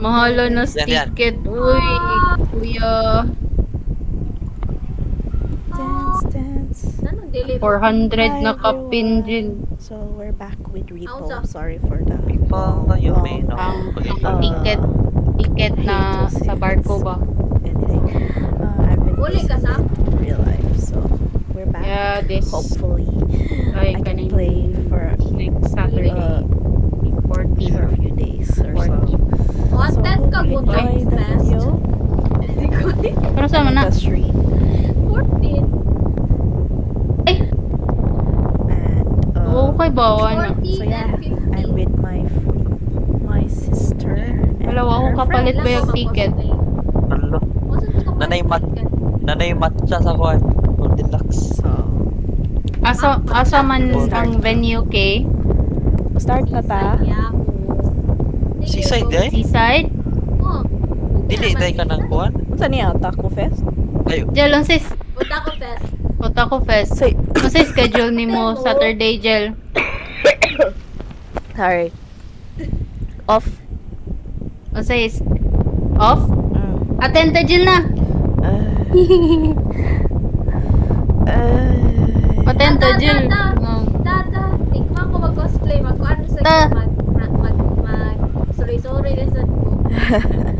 Mahala na Yan, yan. ticket. Uy, kuya. Anong dili mo? 400 na Hi, kapin everyone. din. So we're back with Repo. How's up? Sorry for the You may know. Ang uh, ticket na hiatus, sa barko ba? anything. I've been Uli busy ka sa? in real life, so we're back. Yeah, this Hopefully, ay I can kaning play for next Saturday, uh, 14 for a few days or so. Content ka hope you mo enjoy the fast. video. Hindi ko Pero sama na. The stream. 14. And Oo, kay bawa na. 14 so yeah, and 15. I'm with my sister. And Wala, ako her kapalit friends. ba yung ticket? Hello. Nanay matcha sa kuan. Goldilocks. So, Asa man ang venue kay? start na ta. Seaside, eh? Seaside? Dili day ka ng kuan. Unsa niya Taco Fest? Ayo. Jel, sis. Otaku Fest. Otaku Fest. Say, Ano sa schedule ni mo Saturday, Jel? sorry. Off. Ano sa off? Mm. Attend ta, Jel na. Attend ta, Jel. Tata, tikman ko mag-cosplay. Mag-ano sa Ta. sorry lesson ko.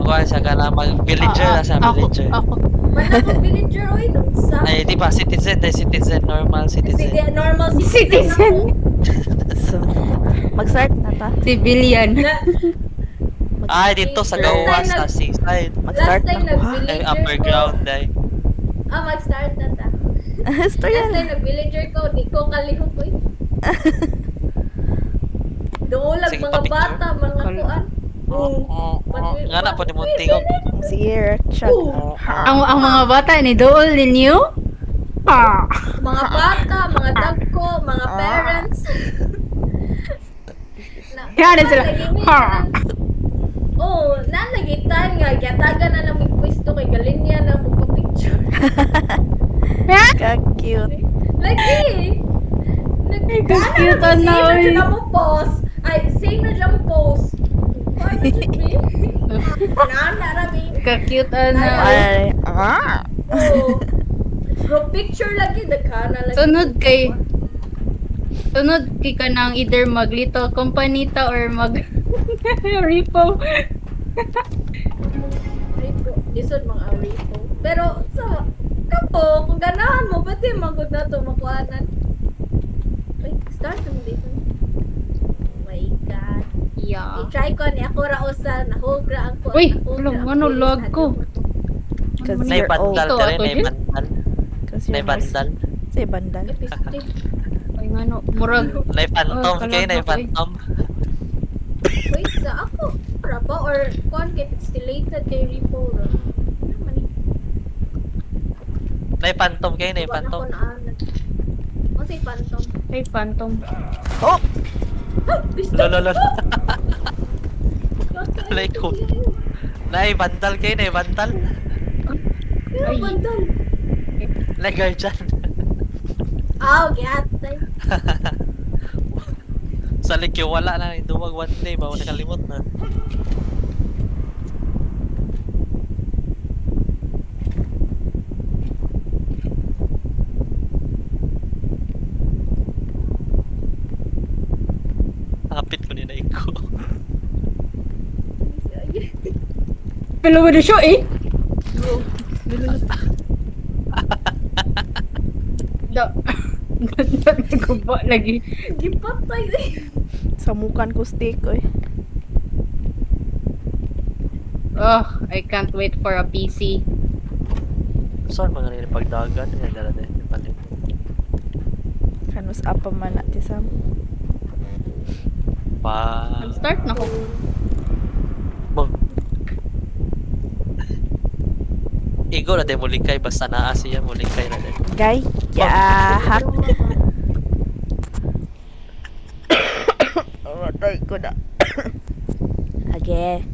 Kuan sa kana mag villager na sa villager. Ako. Wala ko villager oy nung sa Ay, di ba citizen, normal citizen. normal Citizen. So, mag-start na ta. Civilian. Ay, dito sa gawa sa seaside. Mag-start Last time na ko ha. Ay, nag-villager upper ground day. mag-start na ta. Story Last na. time nag-villager ko, di ko kalihok ko eh. Duulag Sige, mga pa-picture. bata, mga kuan. Nga na po ni Muntingog. Sige, shot. ang mga bata ni Dool ninyo? Ah. Mga bata, mga dagko, mga parents. Yan na sila. Ha. Oh, nalagitan nga. Gataga na lang may pwesto kay Galinya na magpa-picture. Ka-cute. Lagi! Cute Nagkana na, na oy. mo post. Ay, same na dyan mo post. Paano dyan, be? Nana, rabi. Ka-cute na. Ay, Oh. Group picture lagi. Nagkana lagi. Sunod kay ka nang either mag Little Company ta or mag Repo. Ripo. Lisod mga ripo. Pero, sa kapo, kung ganahan mo, pati magod na ito, makuhanan. Ay, start mo dito. Oh my God. Yeah. I-try ko ni ako rausan. Nahugra ang ko. Uy, ano lag ko. Cause Nay you're old. bandal Ito, ka rin, ato, nay Jel? bandal. Cause Nay you're more... bandal. Say bandal. Ay ngano, murag Nay phantom Oh, kay, nay kalabak, eh. phantom. Wait, sa ako. Para ba? Or kuhan kay stillated kay Ripo. Ano man eh. Nay phantom kay, nay Iwan ako phantom. na anak. Ano si Phantom? ay phantom. Oh! Ah! Bisto! Lolo. Like ko. Nay bandal kay, nay bandal. Ay. Bandal! Nay guardian. Aw, giatay. Sa likyo wala na dumag one day ba nakalimot na. Kapit ko ni na iko. Pero mo siya eh. Da. Nagkuba lagi. Gipatay eh. Samukan ko steak, oy. Oh, I can't wait for a PC. Saan mga nila pagdagan yan dala din balik. Kan mas apa man natin sam. Pa. Start na ko. Bang. Igo na din mulikay basta naa siya mulikay na din. Guy, hak. Matay ko na. Age.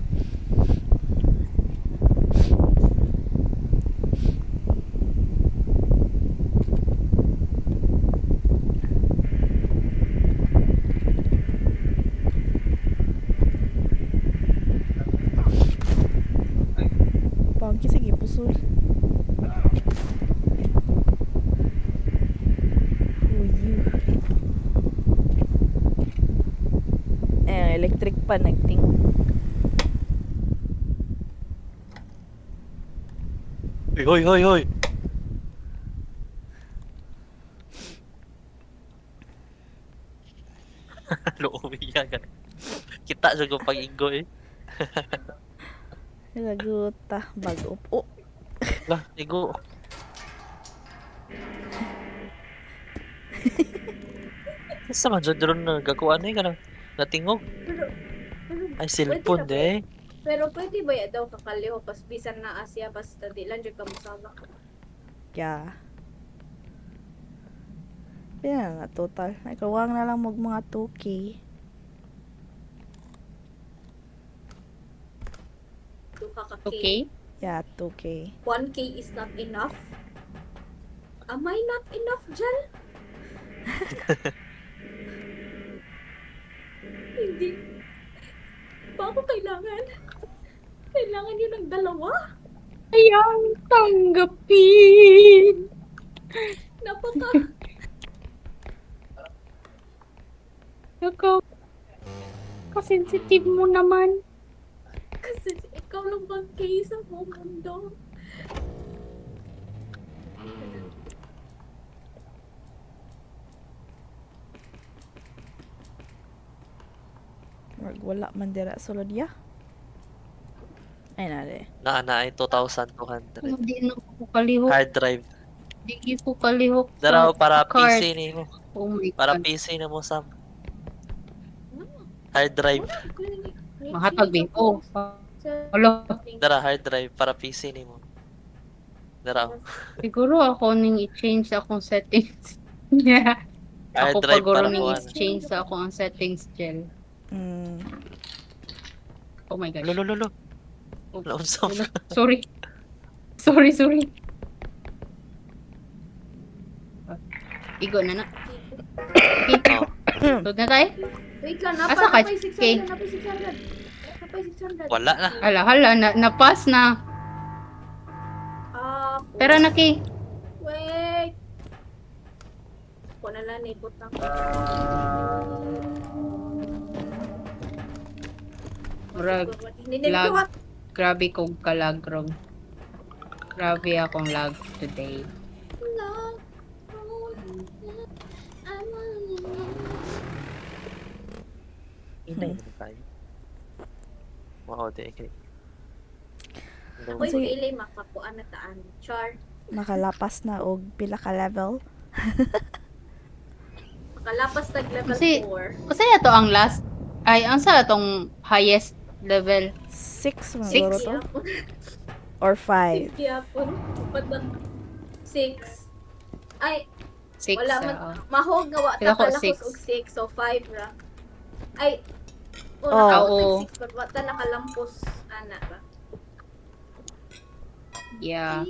electric pa nagtingog. Hoy, hoy, hoy. Loowi yan. Kita siya kung pag-ingo eh. Laguta. Bago. Oh, Lah, igo. Sa man dyan doon nagakuan eh, kanang natingog. Pero, Ay, cellphone pwede na eh. pero pwede ba ya daw kakaliho pas bisan na Asia basta di lang jud ka musaba. yeah. Yan na total. Nakawang na lang mag mga 2K. Duha ka K. Okay? Yeah, 2K. 1K is not enough. Am I not enough, Jal? Hindi. Ba ako kailangan? Kailangan yun ng dalawa? Ayang tanggapin. Napaka... Ikaw. Kasensitive mo naman. Kasi ikaw lang bang case sa buong mundo. Wala man dira sulod ya. Ay na de. Naana ay 2,200. Hindi na ko kalihok. Hard drive. Hindi ko kalihok Daraw para card. PC ni mo. Oh my Para God. PC na mo, Sam. Hard drive. Mahatag din. Oh. Hello. Dara, hard drive para PC ni mo. Dara. Siguro ako ning i-change akong settings. Yeah. Hard Ako drive paguro para ning mo. i-change sa ako ang settings gel. Oh my gosh. Lolo. Oh, Launsa wala. Sorry. Sorry. Igo na na. Okay. Oh. Tod na tayo? Wait lang, Asa ka, napay Kay? 600, napay 600. Napay 600. Wala na. Hala, na-pass na. Ah, Tara na, Kay. wait. Ako na lang, ikot lang. Murag, lag. Grabe kong kalagrong. Grabe akong lag today. Hindi tayo. Wow, di okay. Uy, Sige. pili makakuan na taan. Char. Makalapas na og pila ka level. Makalapas tag level Kasi- 4. Kasi ito ang last. Ay, ang sa itong highest level. 6 Six? siguro to or 5. 6 gyapon. Upat lang. 6. Ay, 6. wala man. Mahog nga wa Sila ko, ta six. og 6 so 5 ra. Ay. Oh. Oo. 6 but wa ta nakalampos ana ba. Yeah.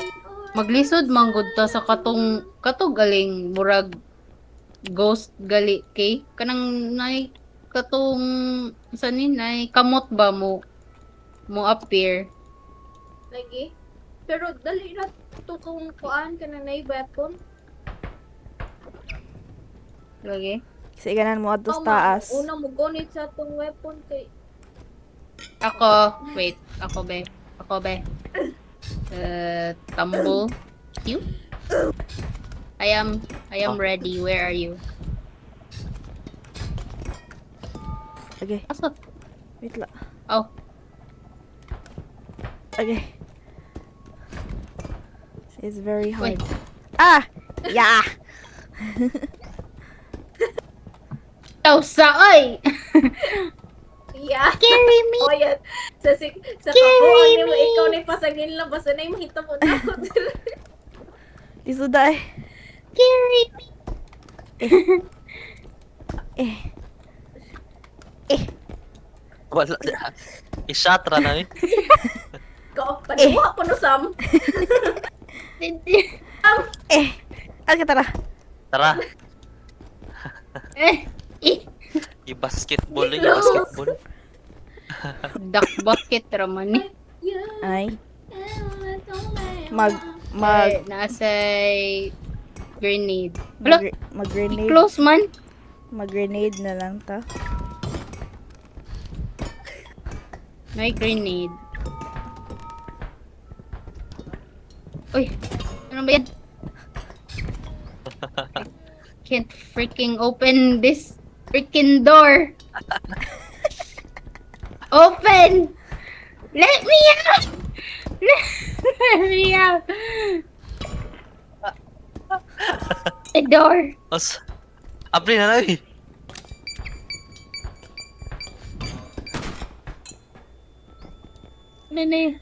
Maglisod manggod ta sa katong galing murag ghost gali kay kanang nay katong sanin nay kamot ba mo appear. Lagi. Pero dali ra to kung kuan kana nay weapon. Lagi. Kasi ganan mo adto Oh, sa taas. Una mo gonit sa tong weapon kay Ako, wait, ako be. Tumble. You? I am ready. Where are you? Okay, Asa? wait la. Oh, Okay. It's very hard. Wait. Ah! Yeah! sa oy. yeah. Carry me. Oh, yan. Sa Carry kakuan ni mo, me. ikaw na pasagin lang. Basta na yung mahita mo na ako. Isuday. Carry me. Wala na. I-shot ra na eh. Ikaw, panuha ko no, Sam. Okay, tara. Tara. eh, I-basketball eh. Close. I-basketball. duck bucket raman ni. Ay. Mag Nasa grenade. Hala, mag-grenade. close man. Mag-grenade na lang ta. May grenade. Uy, ano ba yan? I can't freaking open this freaking door. Open! Let me out! Let me out! The door. Abri na lang eh. Ano na yun?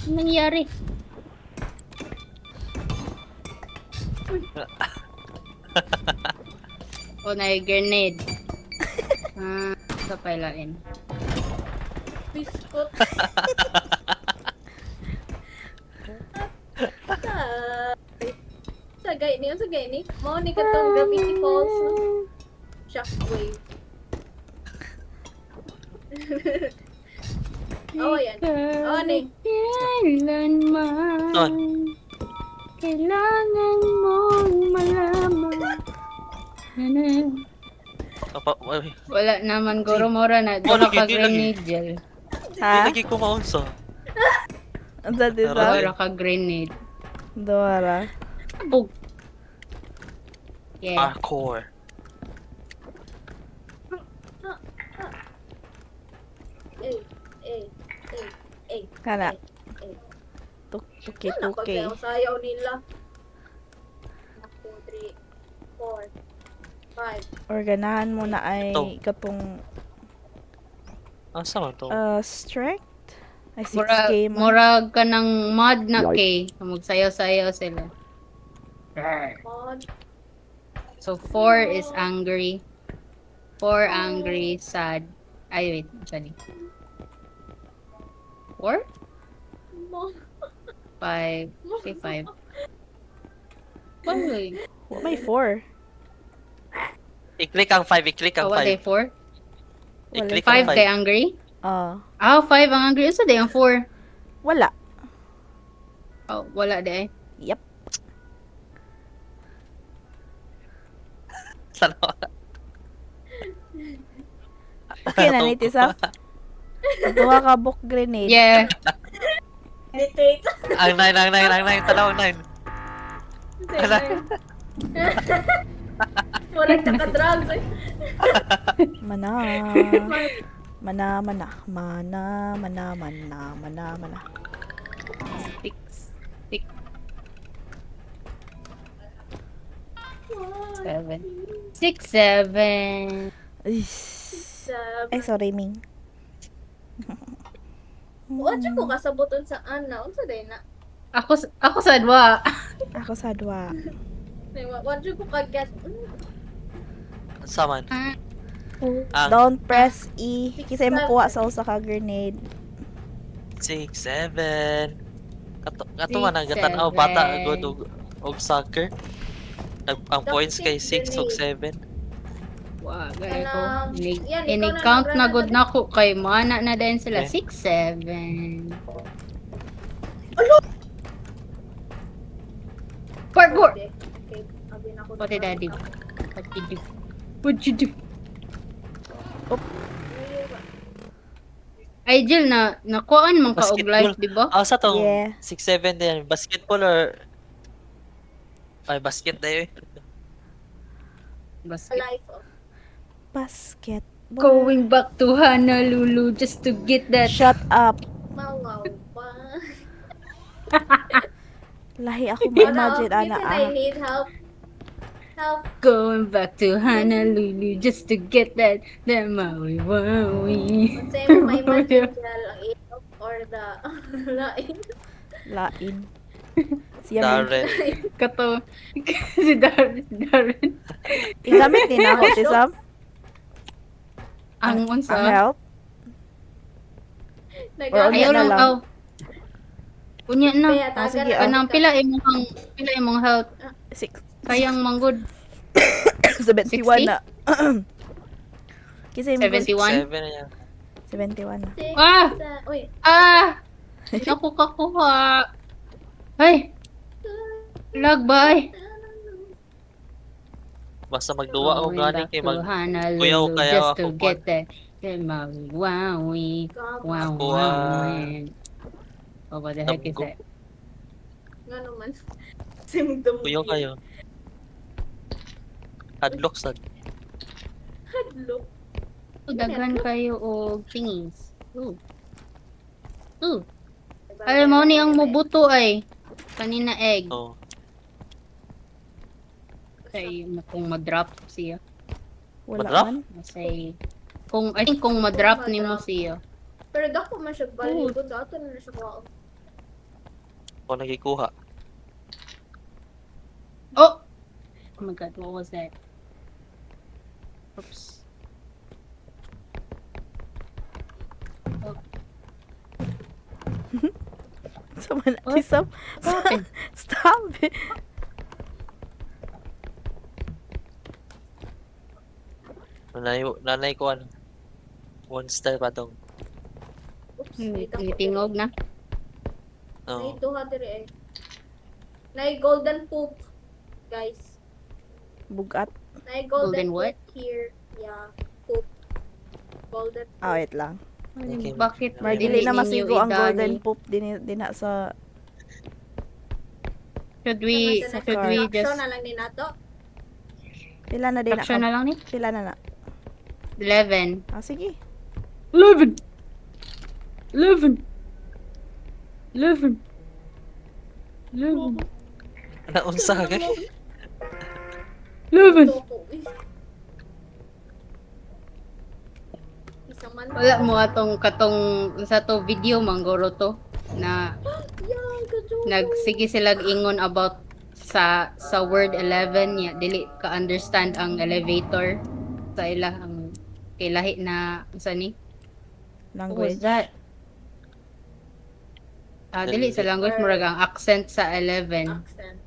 Anong nangyari? Oh, na-grenade. Sa pailain. Biskot. Sa gay ni. Mao ni katong Gravity Falls, no? Shockwave. Oh, yan. Oh, ni. Kailanman Saan? kailangan mong malaman. Wala naman guro mora na. Oh, Doon lagi, ka di grenade gel. Di Ha? lagi ko maunsa. Ang sa Tara. disa? Dora ka grenade. Dora. Bug. Yeah. Parkour. Eh. Kana. Eh. Tuki-tuki. Sayaw nila. 2, 3, 4, 5. Or ganahan mo na ay Ito. katong Asa man to? strength? Ay 6K man. Murag ka ng mod na kay. Magsayaw-sayaw sila. Mod. So 4 is angry. 4 angry, sad. Ay wait, sorry. 4? Mod. 5. Okay, 5. Why? May 4. I-click ang 5, i-click ang Oh, what day 5. 4? I-click 5 ang kay 5. angry? Ah, 5 ang angry. Isa day ang 4. wala. Oh, wala day. Yep. Sana. Okay na ni Tisa. Duha ka book grenade. Yeah. Meditate. Ang 9, tanaw ang 9. Ala. Wala ka-drugs eh. Mana. Mana. 6. 7. 6, 7. Ay, sorry, Ming. What ko kasabuton sa ana? Unsa day na? Ako sa dwa. Ako sa dua. What ko kagas? Asa man? Ang Don't press E. Kisay mo kuha sa usa ka grenade. 6, 7. Kato man ang 6, gatan bata 7. good og soccer. Ang points kay 6 ug 7. Wow, gaya ko. Yan, ikaw na Ini-count na nagrana good na ko kay mana na din sila. Okay. 6, 7. Parkour! Okay, abi na ko. What did I do? What did you do? What you do? Ay, Jill, nakuhaan man ka og Basketball. life, di ba? Sa tong Yeah. 6, 7 din. Basketball or ay basket dayo eh. Basket. Life of Basketball. Going back to Honolulu just to get that. Shut up. mawaw pa. Lahi ako ma-imagine, ana. I need help. Help. Going back to Honolulu just to get that. That Maui Wowie. Say mo may magical ang ilok or the lain. Lain. Siya Ming. Darren. Kato. Si Darren. Igamit din ako, Tisam. Ang Ang unsa. help. Nagamit Ayaw na lang. lang. Aw. Unya na. Kaya sige, tagal Kanang pila imong health. 6. Kayang manggod. 71 na. Kisay mo 71? 7 na yan. 71 na. Ah! Uy. Naku kakuha. Ay! Lag ba ay? Basta magduwa ako Going gani back kay to Honolulu kuyaw kaya just ako to get that. Wowie. Wow, Ako, wow, Oh, what the heck is Damgo. that? Nga naman. Simdom Kuyo kayo. Hadlock sad. Hadlok. Daghan kayo o thingies. Ooh. Alam mo ni ang mubuto ay. Kanina egg. Oh. Say, kung ma-drop siya. Wala Madrap? man. Say, I think kung ma-drop ni mo siya. Pero dako man siya baligod. Ato na siya ko. Ako nagikuha. Oh! Oh my god, what was that? Oops. Someone, What? stop. What happened? Stop it. Nanay ko ano. Monster pa tong. Oops. May dako Tingog na. Nay Oh. duha diri eh. Nay golden poop. Guys. Bugat. Nay Golden golden what? poop here. Yeah. Poop. Golden poop. Ah, wait lang. Okay. Bakit Mar, Dili na ninyo masigo ang idani? golden poop din na sa Should we Sa just reaction na lang ni nato. pila na din na. action na lang ni? Pila na na. 11. Ah, sige. 11. 11. 11. 11. Naunsa kay. 11. Toko. Isa man. Wala mo atong katong sa to video manggoro to na Yan, kadyo. nagsige sila ingon about sa word 11 ya dili ka understand ang elevator sa ila ang kay lahi na sa ni what was Language. that dili sa language murag ang accent sa 11 Accent.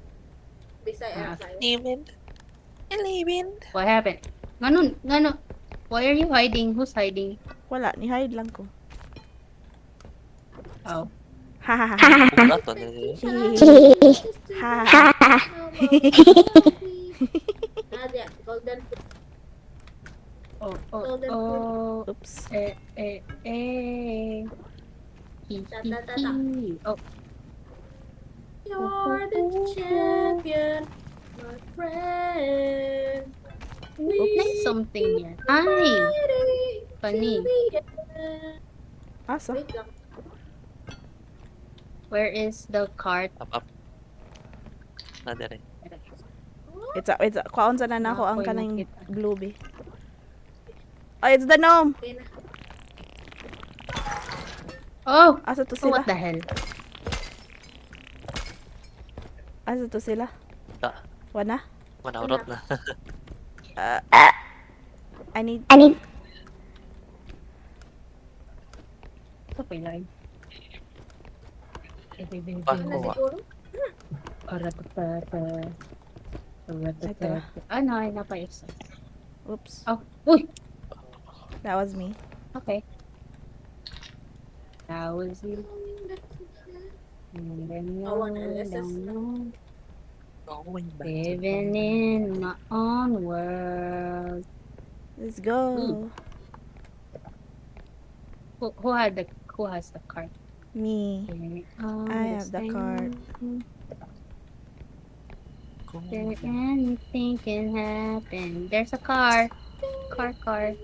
Bisay Ah. tayo. Eleven. what happened ngano why are you hiding who's hiding Wala, ni hide lang ko. oh Ha ha ha. Bugat to nila. Ha. Nadia, golden poop. oh oh Golden oh Oops. eh Ta, ta, ta, ta. oh You're the champion, my friend. nice something yan ay Funny. Asa? Wait lang. where is the cart Up. Na dire. It's a. Kwaon sa na ako ang Ako'y kanang nakita. globe. Oh, it's the gnome. Okay na. oh Asa to oh sila? what the hell Asa to sila? Da. Wana? Manaurot na. I need ito pa yung Paano Ano ba? siguro? ano ay napayos Oops. oh uy That was me. okay that was it and then I want LSS Going back. living in my own world Let's go. who has the cart Me. I have the cart. There anything can happen. There's a car. Car.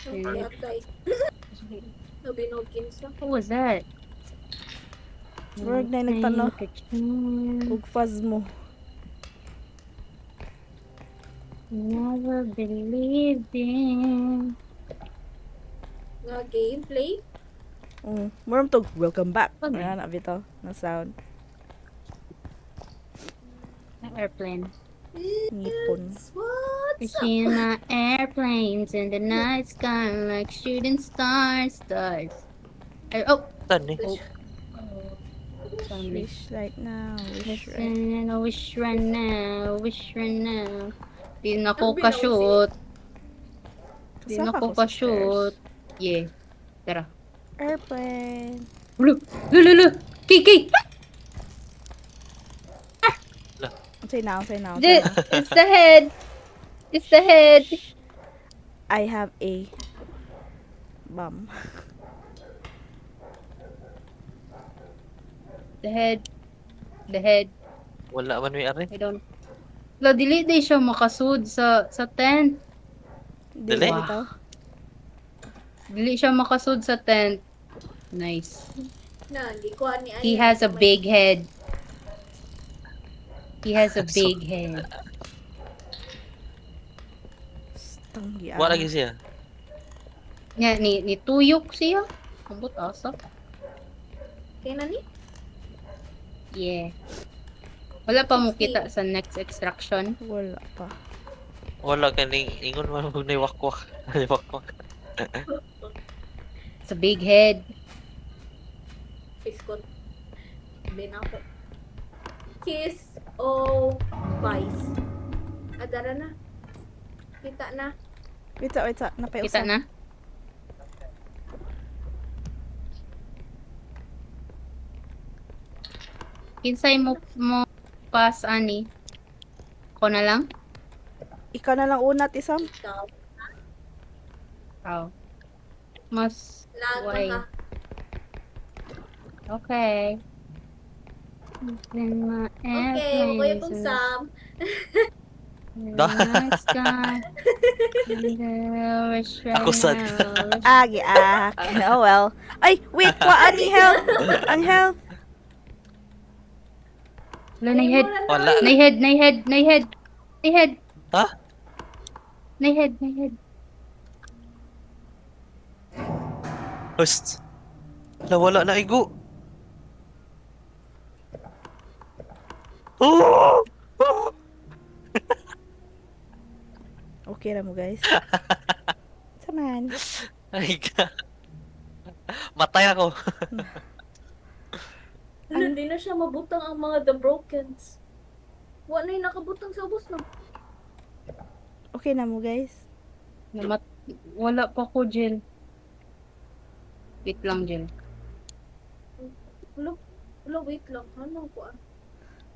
Okay, apply. Nabinog kinsa. What was that? Word na nagtanong. Ug fuzz mo. Never believed in. Nga gameplay. Moram to welcome back. Okay. Ayan na bitaw na sound. Airplane. Ngipon. What's We up? see my airplanes in the night sky like shooting stars. Oh, Tan eh. sorry. Wish right now. Wish right. Listen, I wish right now. Di na ko Ang ka-shoot. Di Saan na ka ko ako sa ka-shoot. Yeah. Tara. Airplane. Lulu. Kiki. Say now. It's the head. It's the head. I have a bomb. The head. The head. Wala man may ari. I don't. La, dili day siya makasud sa tent. Dili? Dili bitaw. Dili siya makasud sa tent. Nice. Na, gikuha ni He Ayan has sa a may- big head. He has a So- big head. Tanggi. Wala lagi siya. Nga, ni tuyok siya. Ambot asa. Kaya na ni? Yeah. Wala pa mo kita sa next extraction. Wala pa. Wala kaning ingon man kung niwakwak. Niwakwak. It's a big head. Piskot. Binako. Kiss o Vice. Adara na. Kita na. Wait, napay Kita usa. na. Kinsay mo pass ani. Ko na lang. Ikaw na lang una, Tisam. Ikaw. Oh. Mas Lahat Why? ka. okay. Okay, kuya pong Sam. Ako sad. Agi, oh well. Ay, wait, kwa ang health. Ang health. Wala na head. Wala. Nay head, nay head, nay head. Nay head, Ha? nay head, nay head. Host. Wala na igo. Oh! Okay na mo, guys. Saman. Ay ka. Matay ako. Ano, di na siya mabutang ang mga The Brokens. Wala na yung nakabutang sa ubos na. Okay na mo, guys. Wala pa ko, Jill. Wait lang, Jill. Wala, wait lang. Ano ko ah?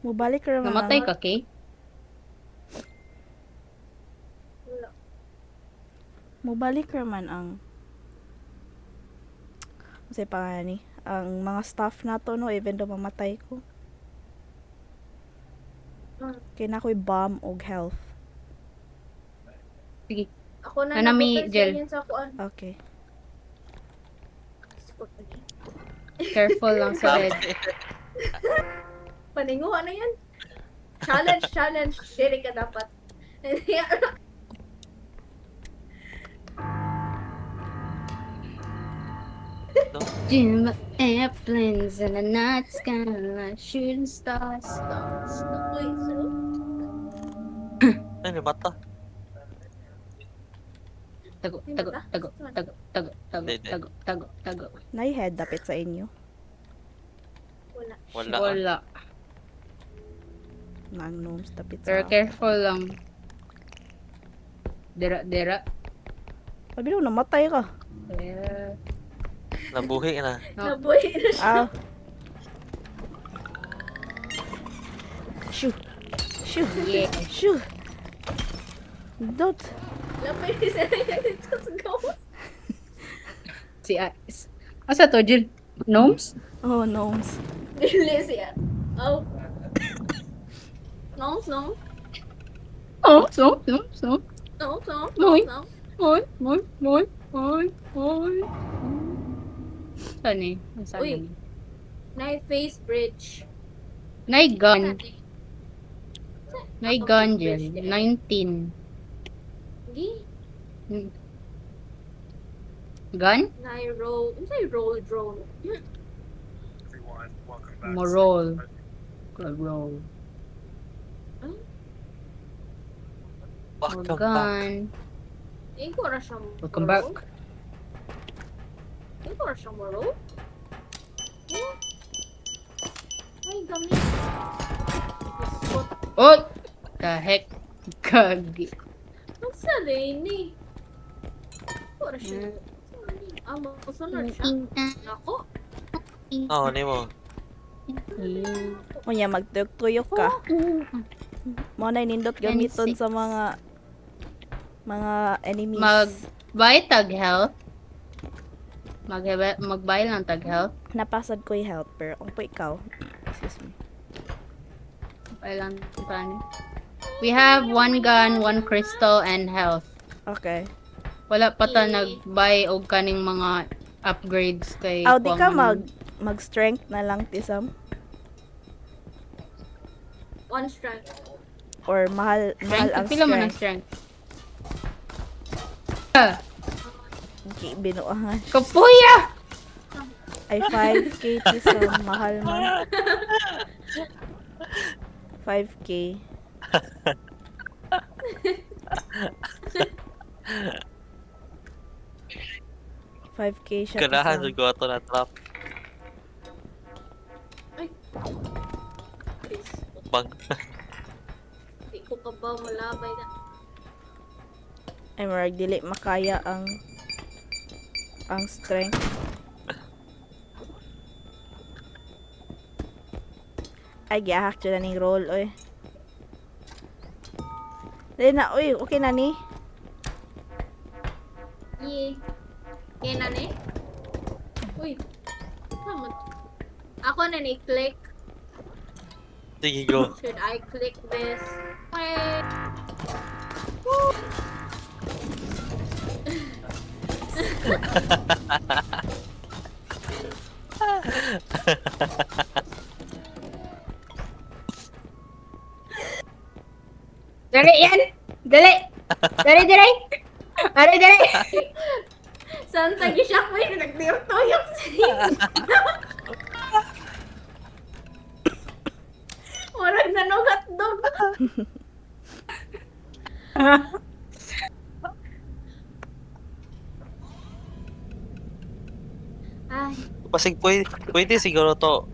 Mubalik ka naman. Namatay ka, Kay? Wala. Mubalik ka naman ang kasi pa nga ni ang mga staff na to, no, even though mamatay ko. Kaya na ako'y bomb og health. Sige. Ako na Nanami, nabutan Jel. siya yun sa kuan. Okay. Spot na niya. Careful lang sa red. Paninguha na yan. Challenge. Dili ka dapat. Jim, airplanes in the night sky, like shooting stars, stars. Uy, so, Ay, mata. Tago, May tago, mata? tago, tago, tago, tago, Hindi. tago, tago, tago. Nai-head dapit sa inyo. wala. Wala. Wala. Nang gnomes dapit sa Pero careful lang. Dira, dira. Sabi daw, namatay ka. Dira. Nabuhi na. No. Nabuhay na siya. Ah. Shoo. Shoo. Yeah. Shoo. Don't. Lapay ni siya yan dito sa ghost. Si Ice. Asa to, Jill? Gnomes? Oh, gnomes. Dili siya. Oh. No. Oh, so. No. Moy. Moy, moy, moy, moy, moy. Saan eh? Saan Uy. eh? Night face bridge. Nay gun. Ate. Nay gun, Jill. 19. Gi. Hmm. Gun? Night roll. Ano sa'yo roll drone? Everyone, welcome back. Morol. Roll. Welcome back. Gun. Iko na siyang Welcome back. Iko na siyang marol? Ay, gamit. Spot. Oh! The heck? Gagi. Ang salay ni. Iko na siya. Masunod siya. Nako. Oo, ni mo. Kunya, magtuyok ka. Mo na nindot gamiton sa mga Mga enemies. Mag-buy tag health. Mag-buy lang tag health. Napasad ko yung health, pero kung po ikaw. Excuse me. Buy lang tani. We have 1 gun, 1 crystal, and health. Okay. Wala pa ta nag-buy og kaning mga upgrades kay Aw, di ka kuwang mag-strength na lang, Tisam? One strike. Or mahal strength. ang Pila man ang strength? strength? Okay, binuahan. Kapuya! Ay, 5k, Tisam. Mahal man. 5k. 5k siya, Ganahan Tisam. sa to na trap. Please. Bang. Di ko ka ba malabay na. Ay, marag dili makaya ang strength. Ay, giahak dyan na ning roll, oy. Dali na, oy, okay na ni? Yee. Kaya na ni? Uy. Tama. Ako na ni-click. Sige, go. Should I click this? Wait. Dali yan! Dali! Dali, dali! Dali, dali! Saan tagi siya ko yung nagdirtoyok siya? Murag nanugat dog. Ay, Pasig pwede siguro to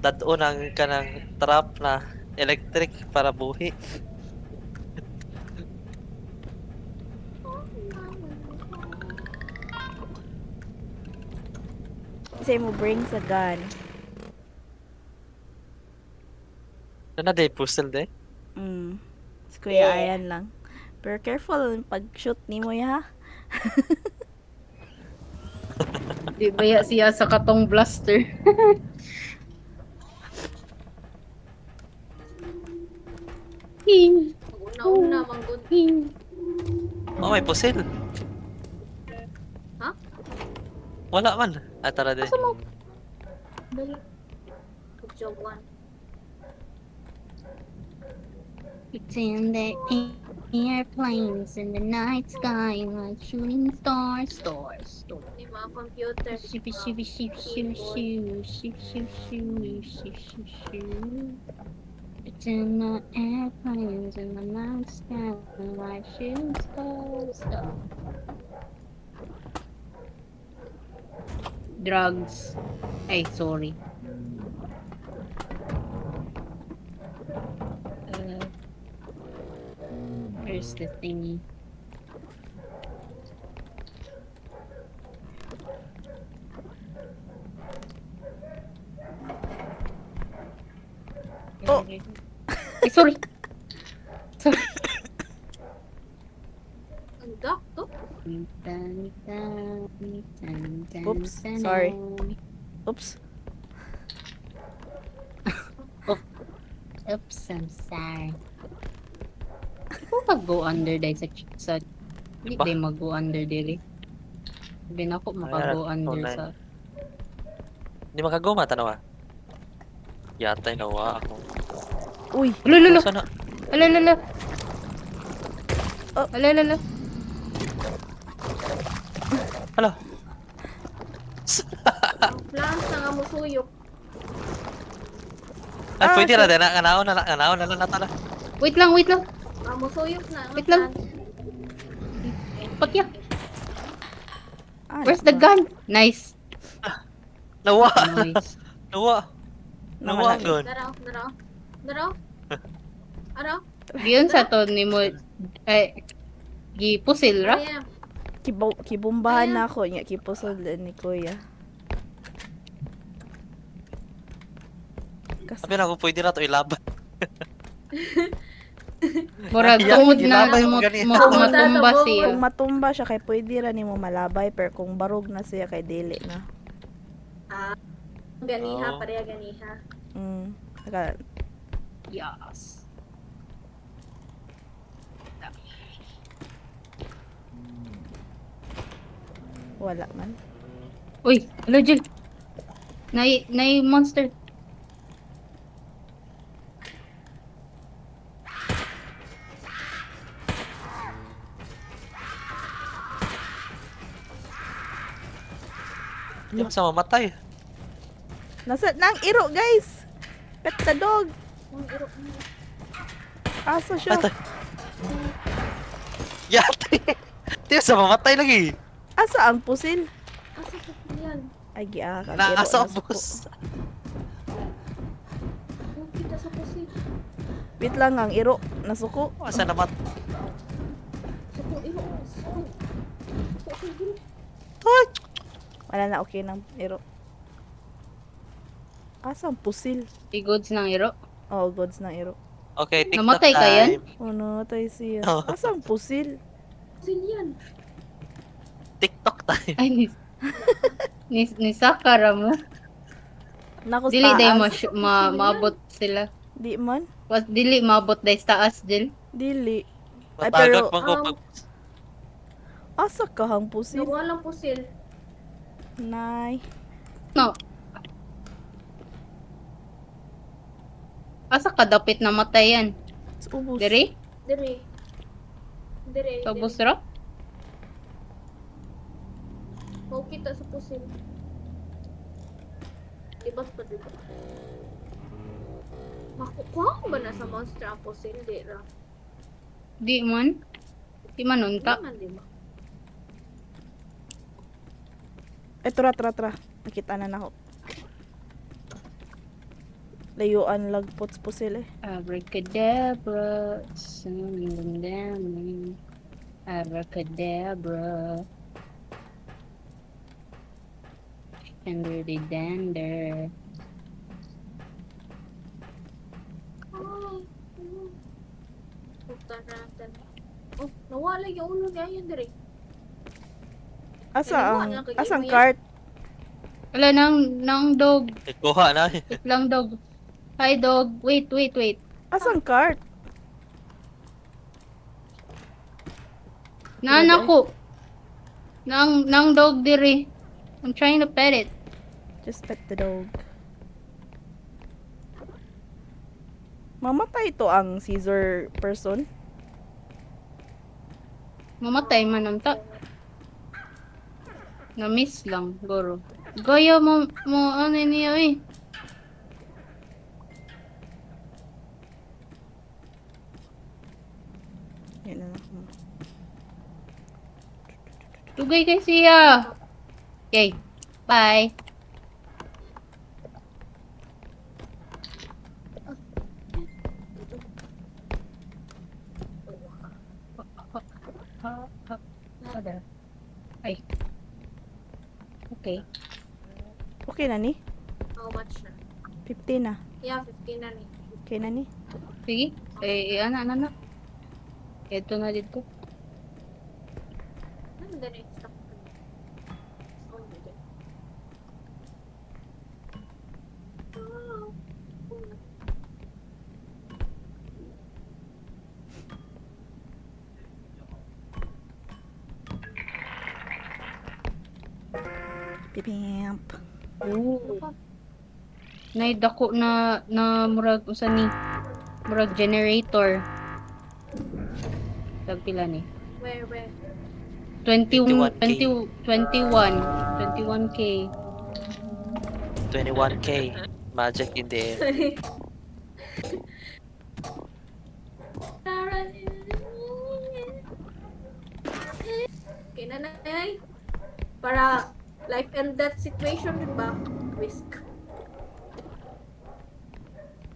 dadon ang kanang trap na electric para buhi. Say mo bring sa gun. Ano na puzzle de? Si Kuya Ayan lang. Pero careful pag-shoot ni mo ya, ha? Di ba ya siya sa katong blaster? Hing! una-una manggod. Hing! Oh, may puzzle. Ha? Wala man. Tara de. Dali. Job 1. It's in the airplanes in the night sky like shooting stars, stars, stars. Ni mga computer. Shoo, shoo, shoo, shoo, shoo, shoo, shoo, shoo, shoo, shoo, shoo. It's in the airplanes in the night sky like shooting stars, stars. Drugs. Ay, sorry. Where's the thingy? Oh. Ay, sorry. Sorry. Ang duck to? Oops, sorry. Oops. Oops, I'm sorry. Kung mag-go under dahil sa hindi Diba? day mag-go under dili. Hindi na ako maka-go Ayan, under online. sa... Hindi makaguma tanawa. Yatay nawa ako. Uy, Lululu! Sana Alalala! Oh. Alalala! hala. Ang plants na nga musuyok. Ay, pwede ra din. Kanaon na lang natala. Wait lang, wait lang! Ang musuyok na. ang Wait lang. plants. Pagyak! ah, Where's the gun? Nice! Nawa. Nice. Nawa. Nawa Nawala. gun. Daraw, daraw. Daraw. Araw. Giyon sa to ni mo... Ay... Gipusil ra? Ayan. Kibumbahan Ayan. na ako niya kipusol ni Kuya. Sabi na ako pwede ra to ilaban. Murag Yan, tungod na ginamay mo gani. matumba siya. Kung matumba siya kay pwede ra nimo malabay pero kung barog na siya kay dili na. Ganiha, Oo. pareha ganiha. Saka, Yes. wala man. Uy, hello Jill. Nay monster. Yung sa mamatay. Nasa nang iro guys. Pet the dog. Aso siya. Ito. Yate. Tiyo sa mamatay lagi. Asa ang pusil? Asa ko yan? Ay giaka iro. Nasa nasuko. bus. Ang kita sa pusit. Wait lang ang iro. Nasuko. Asa namat. Suko, iro. Suko. Suko, sige. Ay. Wala na okay ng iro. Asa ang pusil? Igods ng iro. Oh, gods ng iro. Okay, TikTok Namatay ka yan? time. Oh no, tayo siya. Oh. Asa ang pusil? Pusil yan. TikTok time. Ay, ni Sakara mo. Nakos Dili day taas. maabot sila. Di man. Was dili maabot day sa taas Jill. Dili. Ay, Matagot pero- mo ko pag... Asa ka hang pusil? Nawa lang pusil. Nay. No. Asa ka dapit na matay yan? Ubus. Diri? Dire. Dire. Sa dire. busra? Mau kita sa pusil. Ibas pa dito. Makukuha ko ba na sa monster ang pusil? Di ra. Di man. Di man Di unta. man, di ba? Eh, tra. Nakita na nako. Layuan lagpots pusil eh. Abracadabra, singing them. Abracadabra. Dander di dander. Ay. Puta natin. Oh, nawala yung ulo niya yun dire. Asang cart? Wala nang dog. Kuha na. Wait lang dog. Hi dog. Wait. Asang cart? Naan ako. Nang dog diri. I'm trying to pet it. Just pet the dog. Mamatay to ang Caesar person. Mamatay man unta. Na-miss lang, goro. Gaya mo ano niya eh. Yan na. Tugay kay siya. Okay. Bye. Ada. Ay. Okay. Okay na ni? How much na? 50 na. Yeah, 15 na ni. Okay na ni? Sige. Ana. Ito na dito. Ano din eh? Stop. Oh, hindi. Pipimp. Oh. Nay dako na murag usa ni murag generator. Tag pila ni? Where? 21 21K. 21k. 21K. Magic in the air. Okay na nay. Para life and death situation, di ba? Risk.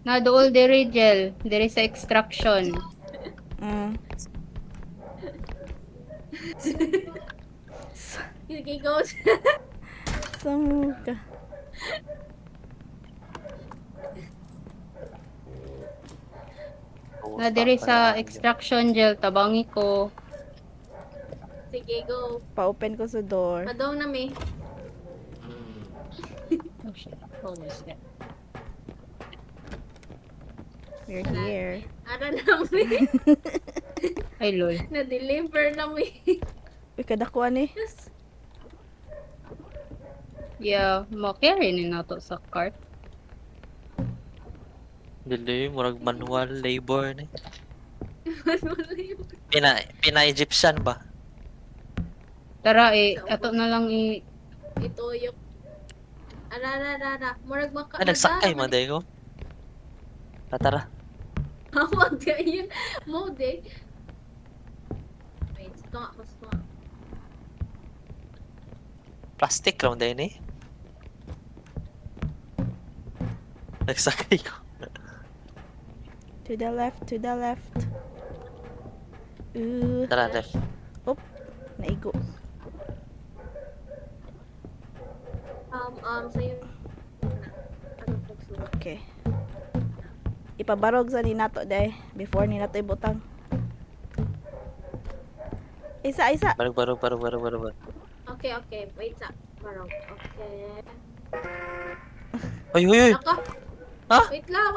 Na dool diri gel, diri sa extraction. Mm. Sige, go. Samuka. Na diri sa extraction gel tabangi ko. Sige, go. Pa-open ko sa door. Padong na mi. Oh shit. Oh shit. We're here. Ara na mi. Ay lol. Na-deliver na mi. Uy, kadakuan eh. Yes. Yeah, ma-carry ni nato sa cart. Dili, murag manual labor ni. Pina-Egyptian ba? Tara ato na lang Ituyok. Ara. Murag maka. Ay, nagsakay man day ko. Tara. Hawag kayo. Mode. Wait, ito nga. Plastic lang din eh. Nagsakay ko. To the left, to the left. Ooh, Tara, left. naigo. Sa'yo. Ano po sulat? Okay. Ipabarog sa ni nato day before ni nato ibutang. Isa. Barog. Okay. Wait sa. Parang, okay. Uy. Naka. Ha? Wait lang.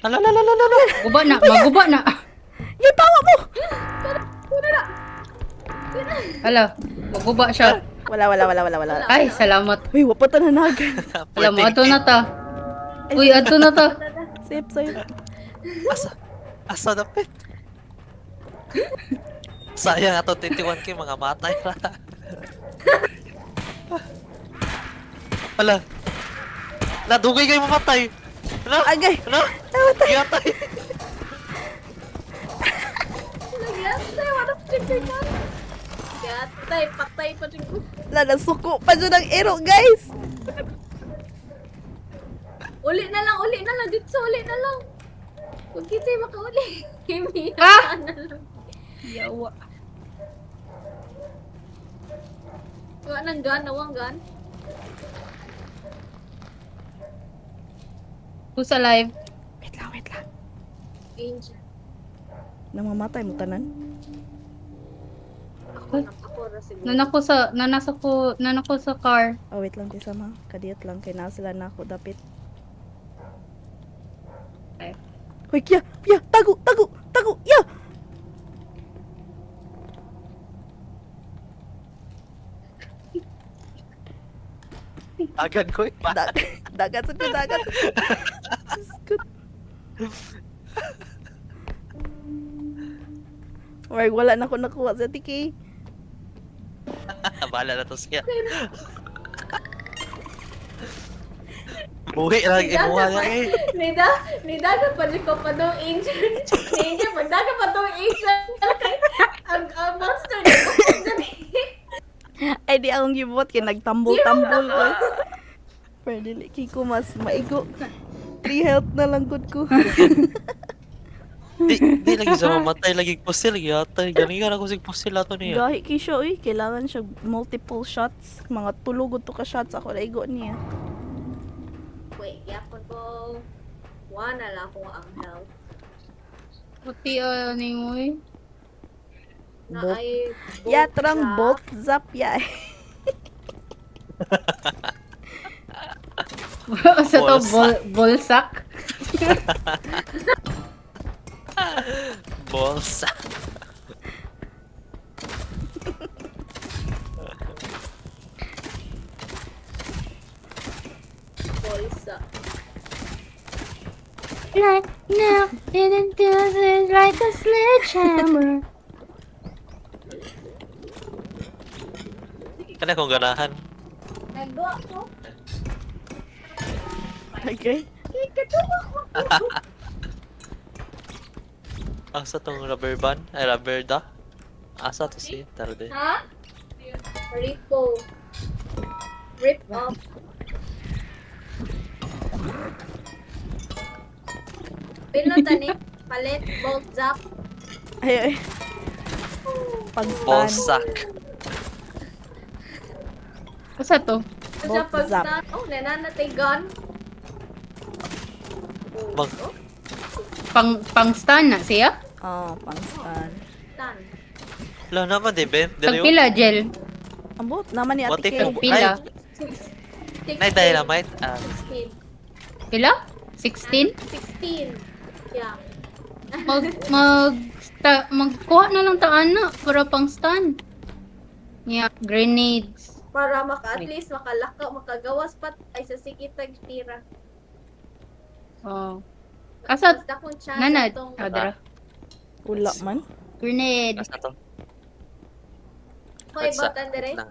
Ala. guba na, maguba na. Yung tawa mo! Hala, maguba siya. Wala. Ay, salamat. Uy, wapa ta nanagan. Alam mo, ato na ta. Uy, ato na ta. Safe. Asa dapit. Sayang ato 21k mga matay ra. Ala. Nadugay kayo mamatay. Ano? Agay! Ano? Giyatay. Gatay, wala pa chicken man. Gatay, patay pa chicken. Nasuko pa dyan ng arrow, guys! Uli na lang. Dito, uli na lang. Huwag kita'y makauli. Ah! Na lang. Yawa. Wala nang gun, nawang gun. Who's alive? Wait lang. Angel. Namamatay mo tanan? Ako na siguro. Nanako sa car. Oh, wait lang, tisama. Kadiyot lang. Kaya na sila na ako dapit. Okay. Uy, ya! Tago! Ya! Agad ko eh. Dagat. Skut. Mark, wala na ako nakuha sa tiki. Bahala na to siya. Buhi lang, imuha niya eh. Nida ka pa rin ko pa daw Angel. Angel, pagdaga pa daw Angel. Ang monster na Ay, di akong gibot kaya nagtambol-tambol ko. Pero dili ko mas maigo. 3 health na lang good ko. Di lagi sa mamatay, lagi pusil, yatay. Galingan ako sig pusil ato niya. Gahi kisyo kailangan siya multiple shots. Mga tulugod to ka shots ako naigo niya. Wait, yapon ko. Wala lang ako ang health. Puti ni moy. Na Bolt. ay Ya, terang siya. bolt zap ya. Sa to bolsak. Bolsa. Bolsa. Like now, didn't do it like a sledgehammer. Kana kong ganahan. Nagdo ako. Okay. Asa tong rubber band? Ay, rubber da? Asa to si tarde. Ha? Ripo. Rip off. Pilo tani. Palit. Bolt zap. Ay. Pag-stun. Bolsak. Asa to? Ito siya Bolt zap. pag-start. Oh, nananatay gun. Mag pang stun na siya? Oh, pang stun. Tan. Wala naman, di Ben? Tag Dili pila, Jel? Ambot naman ni What Ate if Kay. Tag pila? Nay dynamite? 16. Pila? 16? 16. Yeah. Magkuha na lang taan na para pang stun. Yeah, grenades. Para at least makalaka, makagawas pat ay sa sikitag tira. Oh. Asa, Basta kung chance nanad. atong Adra. Wala man. Grenade. Nasa to? Hoy, What's up? batan dire. Lang.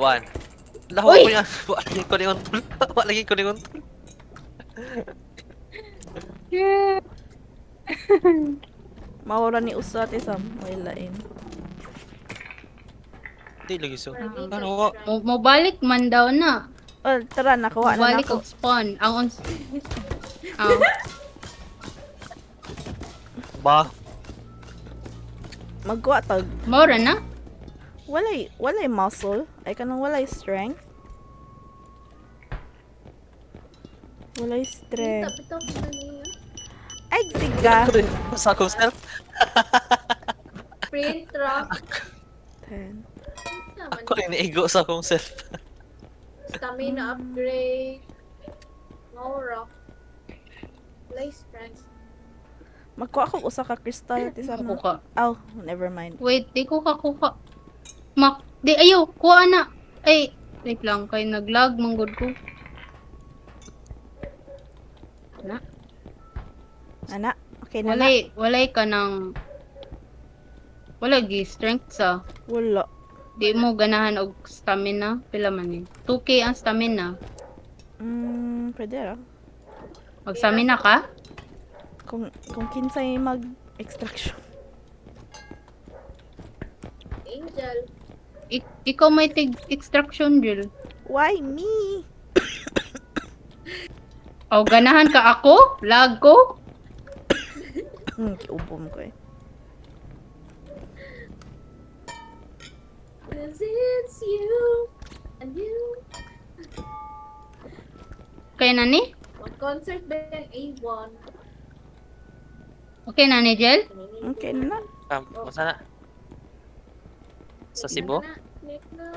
One. Laho Uy! ko yan. Wala ko ni untol. Wala ko ni untol. Yeah. Mawala ni usa ate Sam. May lain. Di lagi so. Maraging Ano ka- ko? Mobalik man daw na. Oh, tara, nakuha na Mobalik nako. og spawn. Ang uns... Ba? Magkuha tag. Mora na? Walay muscle. Ay kanang walay strength. Walay strength. Bitaw ko na niya. Ay, siga. Sa akong self? Print rock. 10. Naman. Ako rin naigo sa akong self. Stamina upgrade. No rock. Play strength. Magkuha ko usa ka crystal ate Sam. Ako ka. Oh, never mind. Wait, di ko kakuha. Di, ayaw. Kuha na. Ay, wait lang. Kay naglag, manggod ko. Na? Ana, okay na na. Walay ka ng... Wala gi strength sa... Wala. Di mo ganahan og stamina. Pila man eh. 2k ang stamina. Pwede ra. Mag stamina ka? Kung kinsay mag-extraction. Angel. Ikaw may tig extraction drill. Why me? O ganahan ka ako? Lag ko? Kiubom ko eh. Cause it's you and you. Okay na ni? Mag-concert ba yung A1? Okay na ni Jel? Okay na na. Masa na? Sa Cebu? Click na.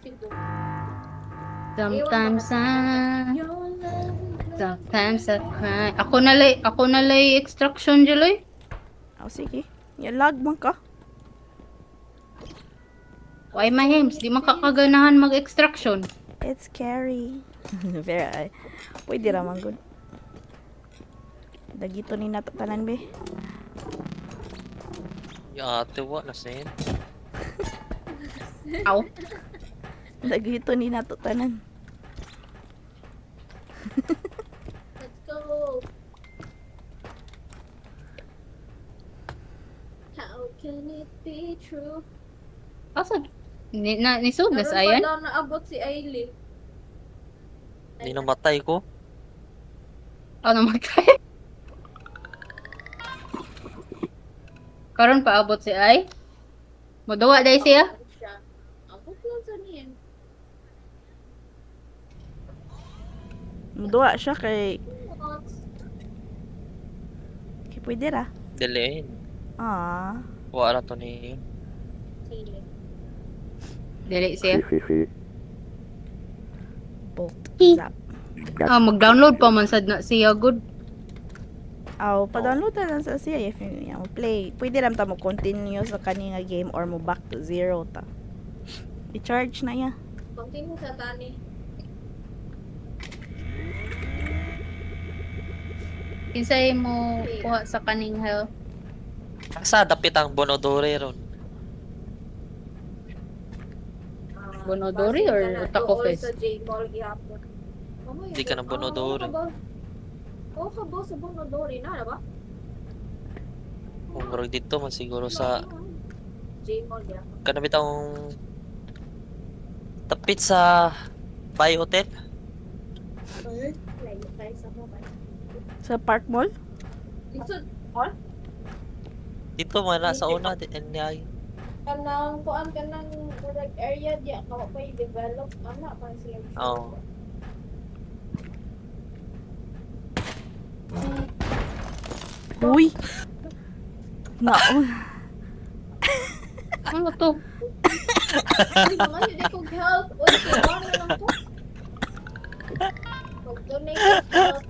Cebu. Sometimes Your love is sometimes I cry. Ako na lay extraction Jel oy. Oh, sige. Lag man ka. Why my hems? Di man kakaganahan mag-extraction. It's scary. Very. Pwede ra man good. Dagito ni nato tanan be. Ya, ate, wa na sin. Aw. Dagito ni nato tanan. Let's go. How can it be true? Asa? Nisud na Karon sa pa ayan? daw naabot si Aileen. Hindi namatay ko. Ano magkaya? Karon paabot si ay? Moduwa day siya? Siya. Abot lang sa niya. Muduwa siya kay pwede ra. Diliin. Ah. Wa ra to ni. Sili. Dili siya. Bolt. Hi. Zap. Mag-download pa man sad na siya good. Aw, pa-download na lang sa siya if you mo play. Pwede ram ta mo continue sa kani nga game or mo back to zero ta. I-charge na ya. Continue sa tani. Kinsay mo kuha sa kaning health? Asa dapit ang Bonodore ron. Bonodori or Taco Fest? Sa J-Mall gihapon. Mamaya, Di ka ng Bonodori. Oo ka ba sa Bonodori na ba? Kung murag dito man siguro sa J-Mall gihapon. kanabit ang tapit sa Bay Hotel. Layo tayo sa mobile. Sa Park Mall? Isod, Dito man na sa una din kanang kuan kanang murag area diya kawa pa i-develop ana pa siya. Oo. Uy! Naon. Ano to? Uy, mga hindi kong help. Uy, kailangan na lang ko. Mag-donate ng help.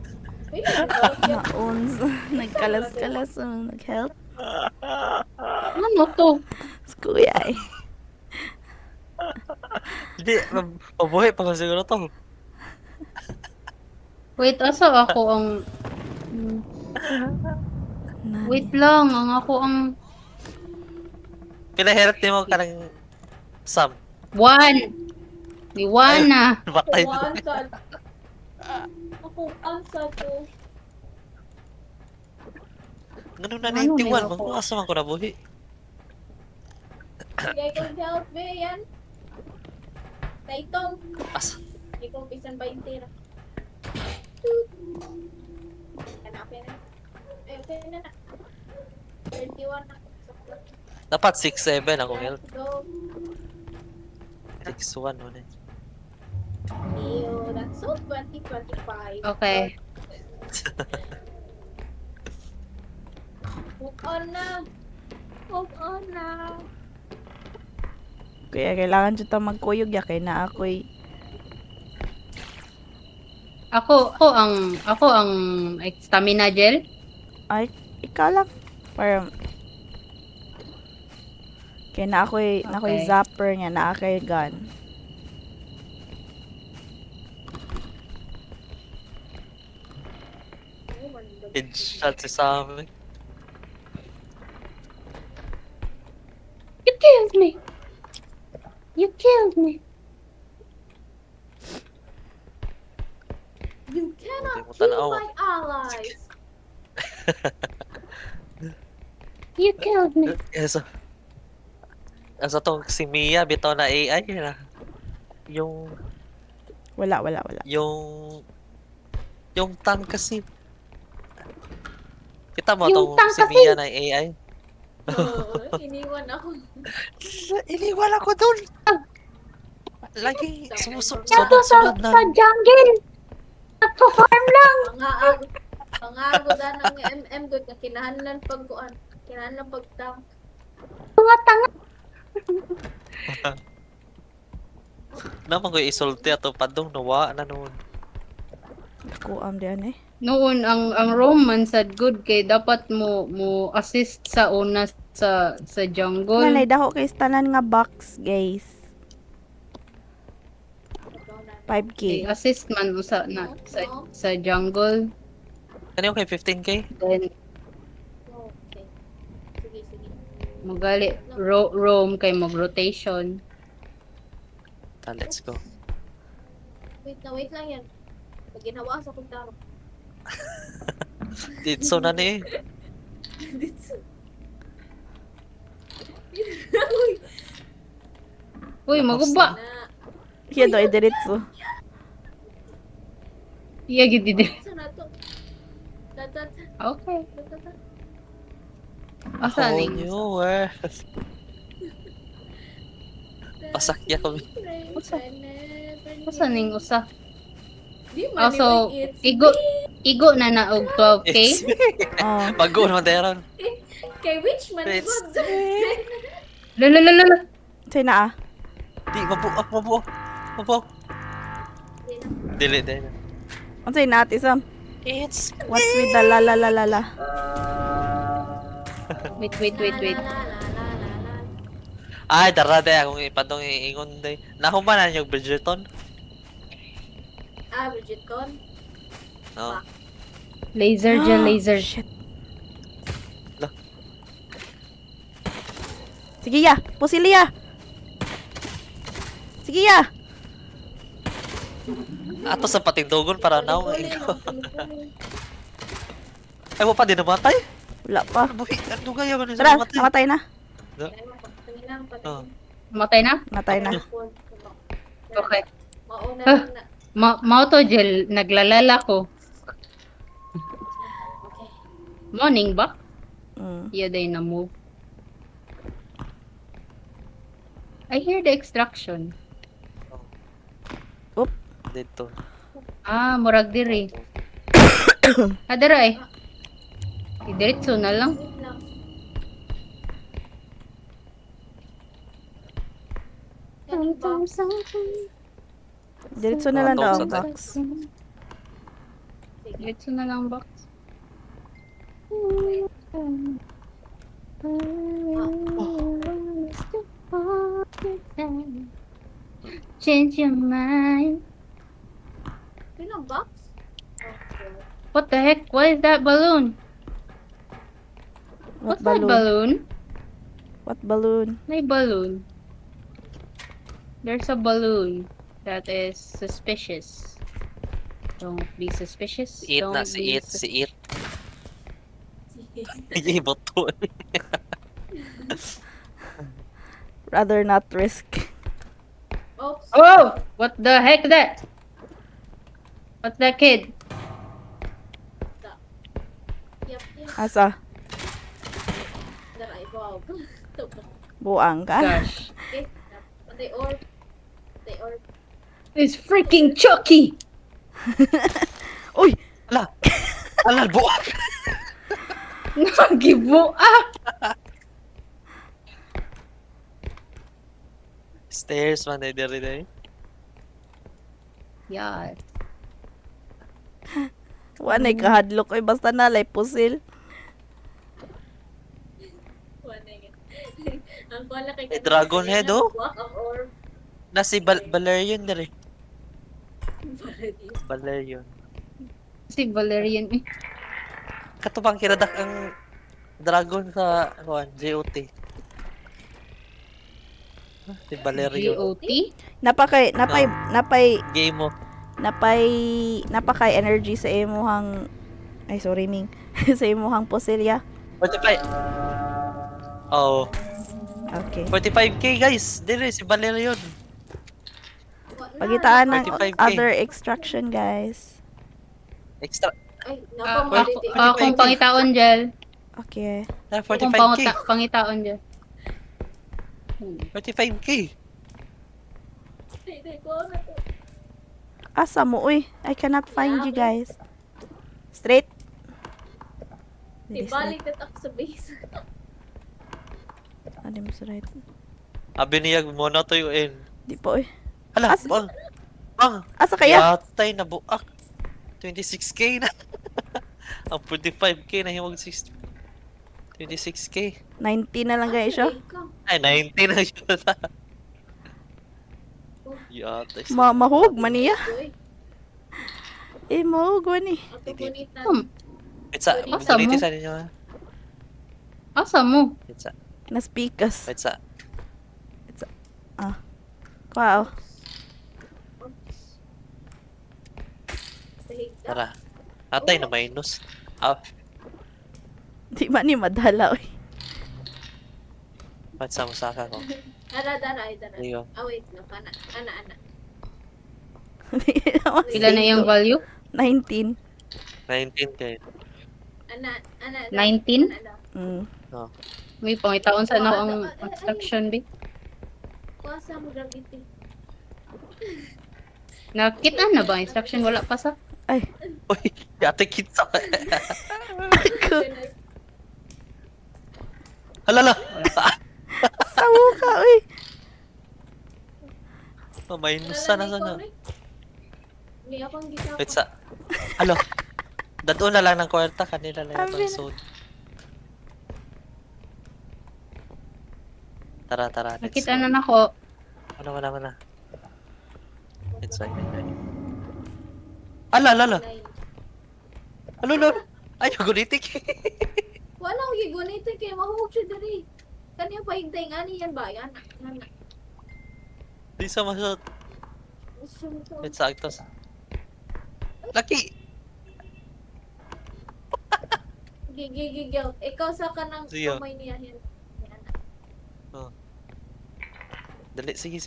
Pwede ba help yan? Naon. Nagkalas-kalas. Nag-help. Ano to? Kuya eh. Hindi, mabuhay pa ko siguro to. Wait, asa ako ang... Wait lang, ang ako ang... Pinahirap din mo ka ng Sam. One! Ni one na. Batay Ako na. ansad. Ako ansad to. Ganun na Ano 91. nila ako? Mga asa man ko nabuhi. Sige kong help, be, yan. Taitong. Asa? Hindi kong pisan 20 ra. Hanapin na. Ay, okay na na. 31 na. Dapat 6-7 ako health. Let's go. 6-1 mo na. Ew, that's so 2025. Okay. Move on na. Move on na. Kaya kailangan dyan ta magkuyog ya kay na ako'y Ako ang stamina gel. ay ikaw lang para kaya na ako'y Okay. zapper niya na ako'y gun. Headshot si Sam. You killed me. You killed me. You cannot Hindi mo kill tanaw. my allies. You killed me. Asa to si Mia bitaw na AI na. Yung Wala. yung tank kasi. Kita mo Yung tong tank si kasi. Mia na AI. Oo, iniwan ako. Iniwala ko doon. Lagi Yato sunod sa na. jungle. Nagpo-farm lang. Pangagod ng MM good na kinahanglan pagkuan. Kinahanglan pagtank. Mga tanga. Naman ko isulti ato padong nawa na noon. Ako diyan eh. Noon ang romance sad good kay dapat mo assist sa una sa jungle. Nanay dako kay tanan nga box, guys. 5k. Assist man sa sa jungle. Kanino kay 15k? Then Okay. Sige. magali roam kay mag rotation. Let's go. Wait lang yan. Pag ginawa sa kong taro. Ditso na ni. Uy, maguba. Na. Kaya do idiretso. Iya gid di. Saan na to? Tatat. Okay. Tatat. Asa Whole ning? new world. Pasakya ko. Asa ning usa? Di man Also, it's igo na na og 12k. It's me. Oh. Bago naman tayo ron. kay which man It's good. Lalalala. Say na ah. Di, mabuok. Dili. Unsay na ate Sam? It's What's with the la la la la la? Wait. Ay, darade akong ipadong iingon day. Nahumanan yung Bridgerton. Bridget Con. No. Laser gel, laser. Shit. Sige ya, pusili ya. Sige ya. Ato sa patindugon para now. Ay, mo pa din namatay? Wala pa. Buhi, ano kaya ko na Tara, namatay? namatay na. Oh. Matay na? Matay na. Okay. Mauna Ah. na. Mao to gel, naglalala ko. Okay. Morning ba? Mm. Yeah, day na move. I hear the extraction. Dito. Ah, murag diri. Adara eh. Diretso na lang. Wait lang. Kaning box. Diretso na lang daw ang Sa- box. Diretso na lang box. Change your mind. Pinang box? Okay. What the heck? What is that balloon? What What's that balloon? balloon? What balloon? May balloon. There's a balloon that is suspicious. Don't be suspicious. Si It na, Don't si be It, si It. Hindi boto. Rather not risk. Oops. Oh! What the heck is that? What's that kid? Yep, yep. Asa? Daray, wow. Buang ka? Gosh. Okay. They orb. They orb. It's freaking Chucky! Uy! Ala! Ala, buak! Nagibuak! Stairs man, eh, diri diri. Yeah. Wanay kahadlok. Uy, basta nalay pusil. Wala yan. Ang pala kay Eh, Dragon Head, oh. Walk ang orb. Na si Valerian diri. Valerian. Valerian. Si Valerian eh. Katubang kiradak ang dragon sa GOT. Si Valerian. GOT? Napay Game mo. napakay energy sa imuhang ay sorry Ming sa imuhang pusilya. 45. Oh, Okay. 45k guys. Dire si Valerian. Pagitaan ng 45K. other extraction, guys. Extra. Ay, Ako, napamaliti. akong pangitaon dyan. Okay. Na Akong 45k. pangitaon dyan. 45k. Hindi ko na to. Asa mo, uy. I cannot find you guys. Straight. Dili straight. Ibalik na ako sa base. Ano mo straight? Abi niya mo na tuyuin. Di po, uy. Hala, As- bang. Bang. Asa kaya? Yatay na buak. 26k na. Ang 45k na himog 26k. 90 na lang guys, siya. Ay, 19 na siya. Yatay. Mahug man niya. Eh, mahug man eh. Ako bonita. Pizza. Asa mo? Ulitin sa ninyo ha. Asa mo? Pizza. Naspikas. Pizza. Wow. Tara. Atay na minus. Ah, Di man ni madala, uy. pizza mo sa ko. Dara. Ayun. Ah, wait lang. Ana. Di naman Pila na yung value? 19. 19 kayo. Ana. 19? Ana. Mm. May pangitaon sa ano ang extraction ba? Kuwasa mo gravity. Nakita na ba ang extraction? Wala pa sa? Ay. Uy, yate kitsa. Halala. Sawo ka, uy. Oh, minus na sana. May akong gitaw. Pizza. Alo. Dadon na lang ng kwarta kanila na Amin. yung suit. Tara. let's Nakita go. na nako. Mana. Let's go. Ala. Alo. Ay, gunitik. Wala akong gigunitin kaya mahugog siya dali. Kanya pa hintay nga niyan ba? Yan. Di sa masot. Let's actos. Lucky. Gigigigil. Ikaw sa kanang Siya. kamay niya. Yan. Dali, sige.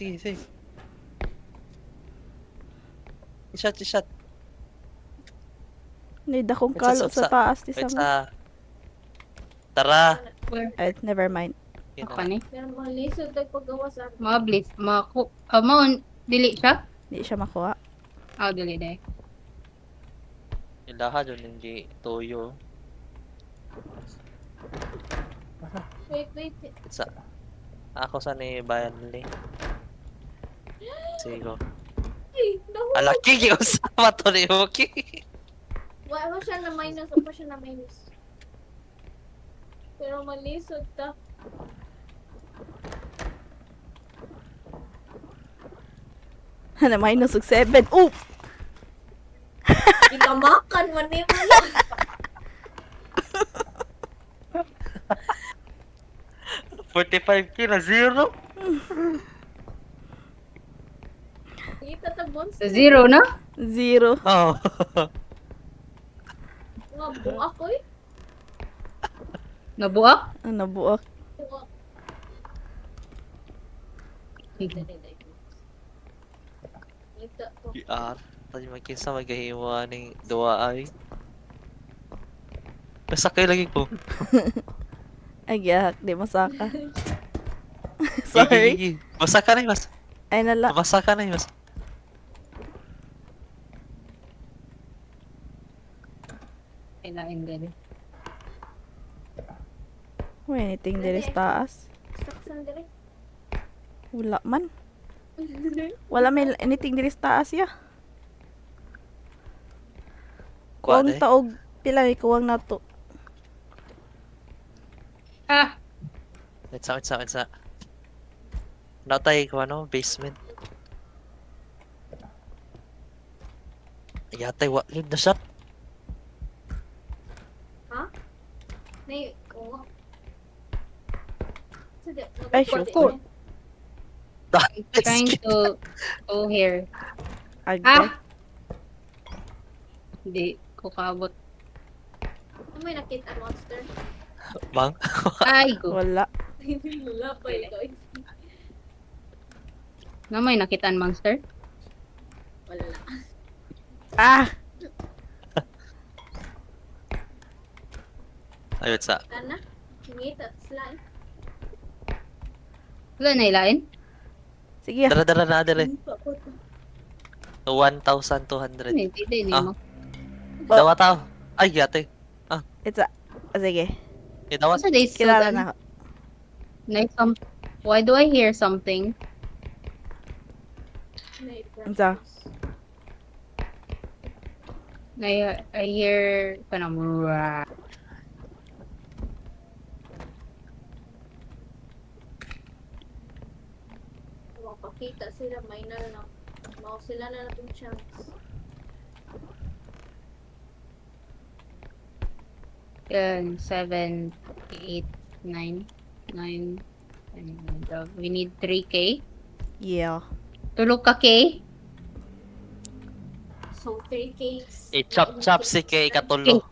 I-shot. Need akong Wait, kalo sa- sa taas. Di Wait sa sa... Tara. Where? never mind. Yun Ako na. ni. Pero mga lisod tayo paggawa sa akin. Mga blitz. Maon. Dili siya? Di siya makuha. Ah, dili dahil. Ilaha dun hindi toyo. Wait. Sa ako sa ni bayan ni. Sigo. Ay, nahulog. Alaki gyud sa to ni Moki. Wala siya na minus. Wala siya na minus. Pero malisod ta. Na minus og 7. Oh! Ikamakan man ni mo lang. $45K na zero. Kita ta Sa monster. zero na? 0. Oh. Nga buak ko eh. Nabuak? Nabuak. Buak. Kita to. PR. Tadi makinsa magahiwa ning duwa ay. Nasakay lagi ko. Ay, giyak. Di masaka. Sorry. Gigi. Masaka na mas. Ay, nala. Masaka na mas. Kailain din. May anything diri sa taas. Instruction dire. Wala man. Wala may anything diri sa taas ya. Kuwang Kuwade. taog pila may kuwang nato. Ah! It's out. Natay ko ano, basement. Yatay wa yun na shot. Nay ko. Sige. Ay, nagpapalito shoot. niya. Trying to go here. Agay. Ah! Hindi ko kaabot. Ano may nakita monster? Bang. Ay, go. Wala. Wala pa ito. Na may nakitaan monster? Wala. Ah! Ayun sa. Kana? Ngita slime. Wala na ilain? Sige. Dara na dire. Pa ko to. 1,200. Hindi Ah. mo. Dawa tao. Ay, yate. It's a... Sige. Dawa. What's this? Kilala na ako. Why do I hear something? Nay Unsa? I hear kanang Makakita sila minor na. Mao sila na natong chance. Yan, 7, 8, 9, 9, 10. We need 3K. Yeah. Tulog ka, K? So 3 cakes. I-chop si Kay katulo.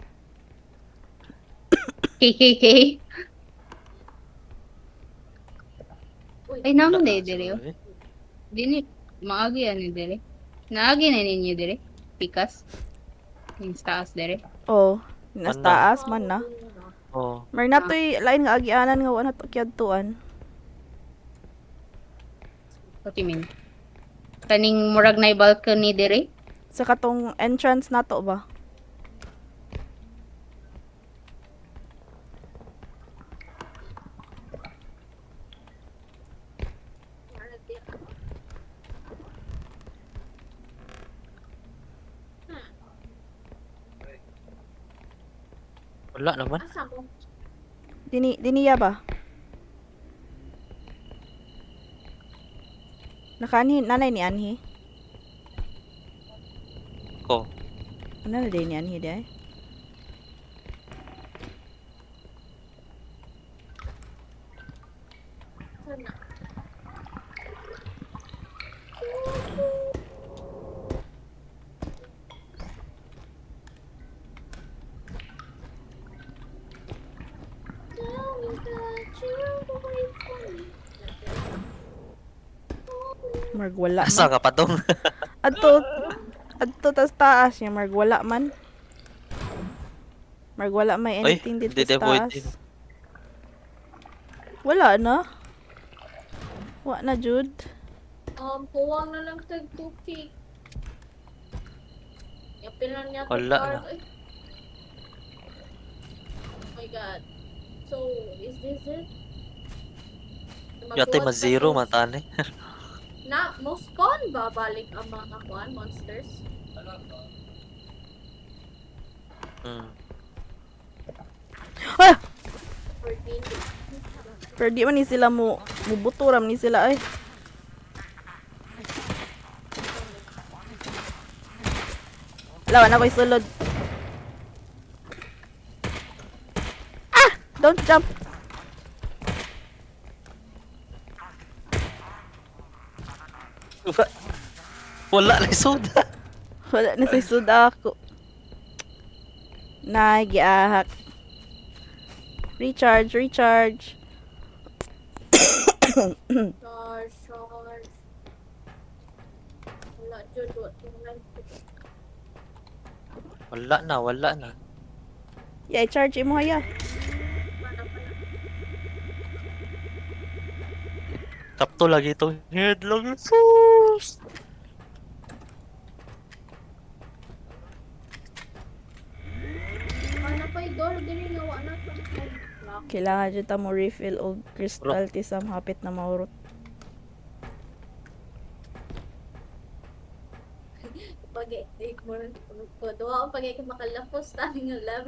KKK? Ay, naman dire, oh. Dini, maagi yan dire. Naagi na ninyo dire. Pikas. Yung taas dire. Oh. Nas Ano? taas man na. Oh. Mar natoy lain nga agianan nga wala to kiadtuan. What you mean? Kaning murag na balcony dire? Sa katong entrance nato ba? Wala naman. Asa mo? Diniya ba? Nakani nanay ni Anhi. Ko. Ano na din ni Anhi day? Sana. Tell me that you're away from me. Marg wala Asa man. ka pa tong? Adto tas taas niya marg wala man. Marg wala may Oy, anything dito di sa avoid taas. din. Wala na. Wa na jud. Kuwang na lang tag 2 cake. Yapin lang niya Wala car. na. Ay. Oh my god. So, is this it? Yate Magbuhat ka ma-zero to- matani. Na, Moscon ba balik ang mga kuan, monsters? Hmm. Ah! 14. Pero di man ni sila mo mubuturam ni sila ay. Lawan ako'y sulod. Ah! Don't jump. Wala na soda. Wala na sa suda ako. Nagiahak. Recharge, recharge. Charge, charge. Wala, Jod. Wala na. Yeah, charge mo haya. Kapto lagi itong headlong. Sus! Ano pa yung door? Dili nga, wala na. Kailangan dyan ta mo refill og crystal tisam hapit na maurot. Pag-i-take mo rin. Duha ko pag-i makalapos tani nga lab.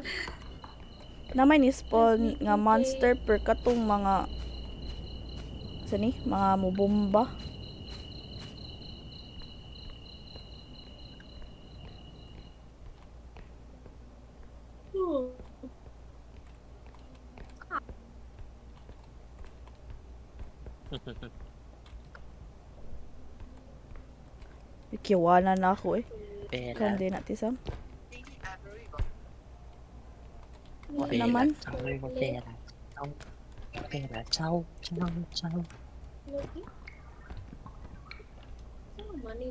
Namay ni spawn nga monster per katong mga sani mga mubomba. Ikiwana na ako eh. Pera. Kandi na tisam. Wa Pera. naman. Pera. Pera. Ciao. Ciao.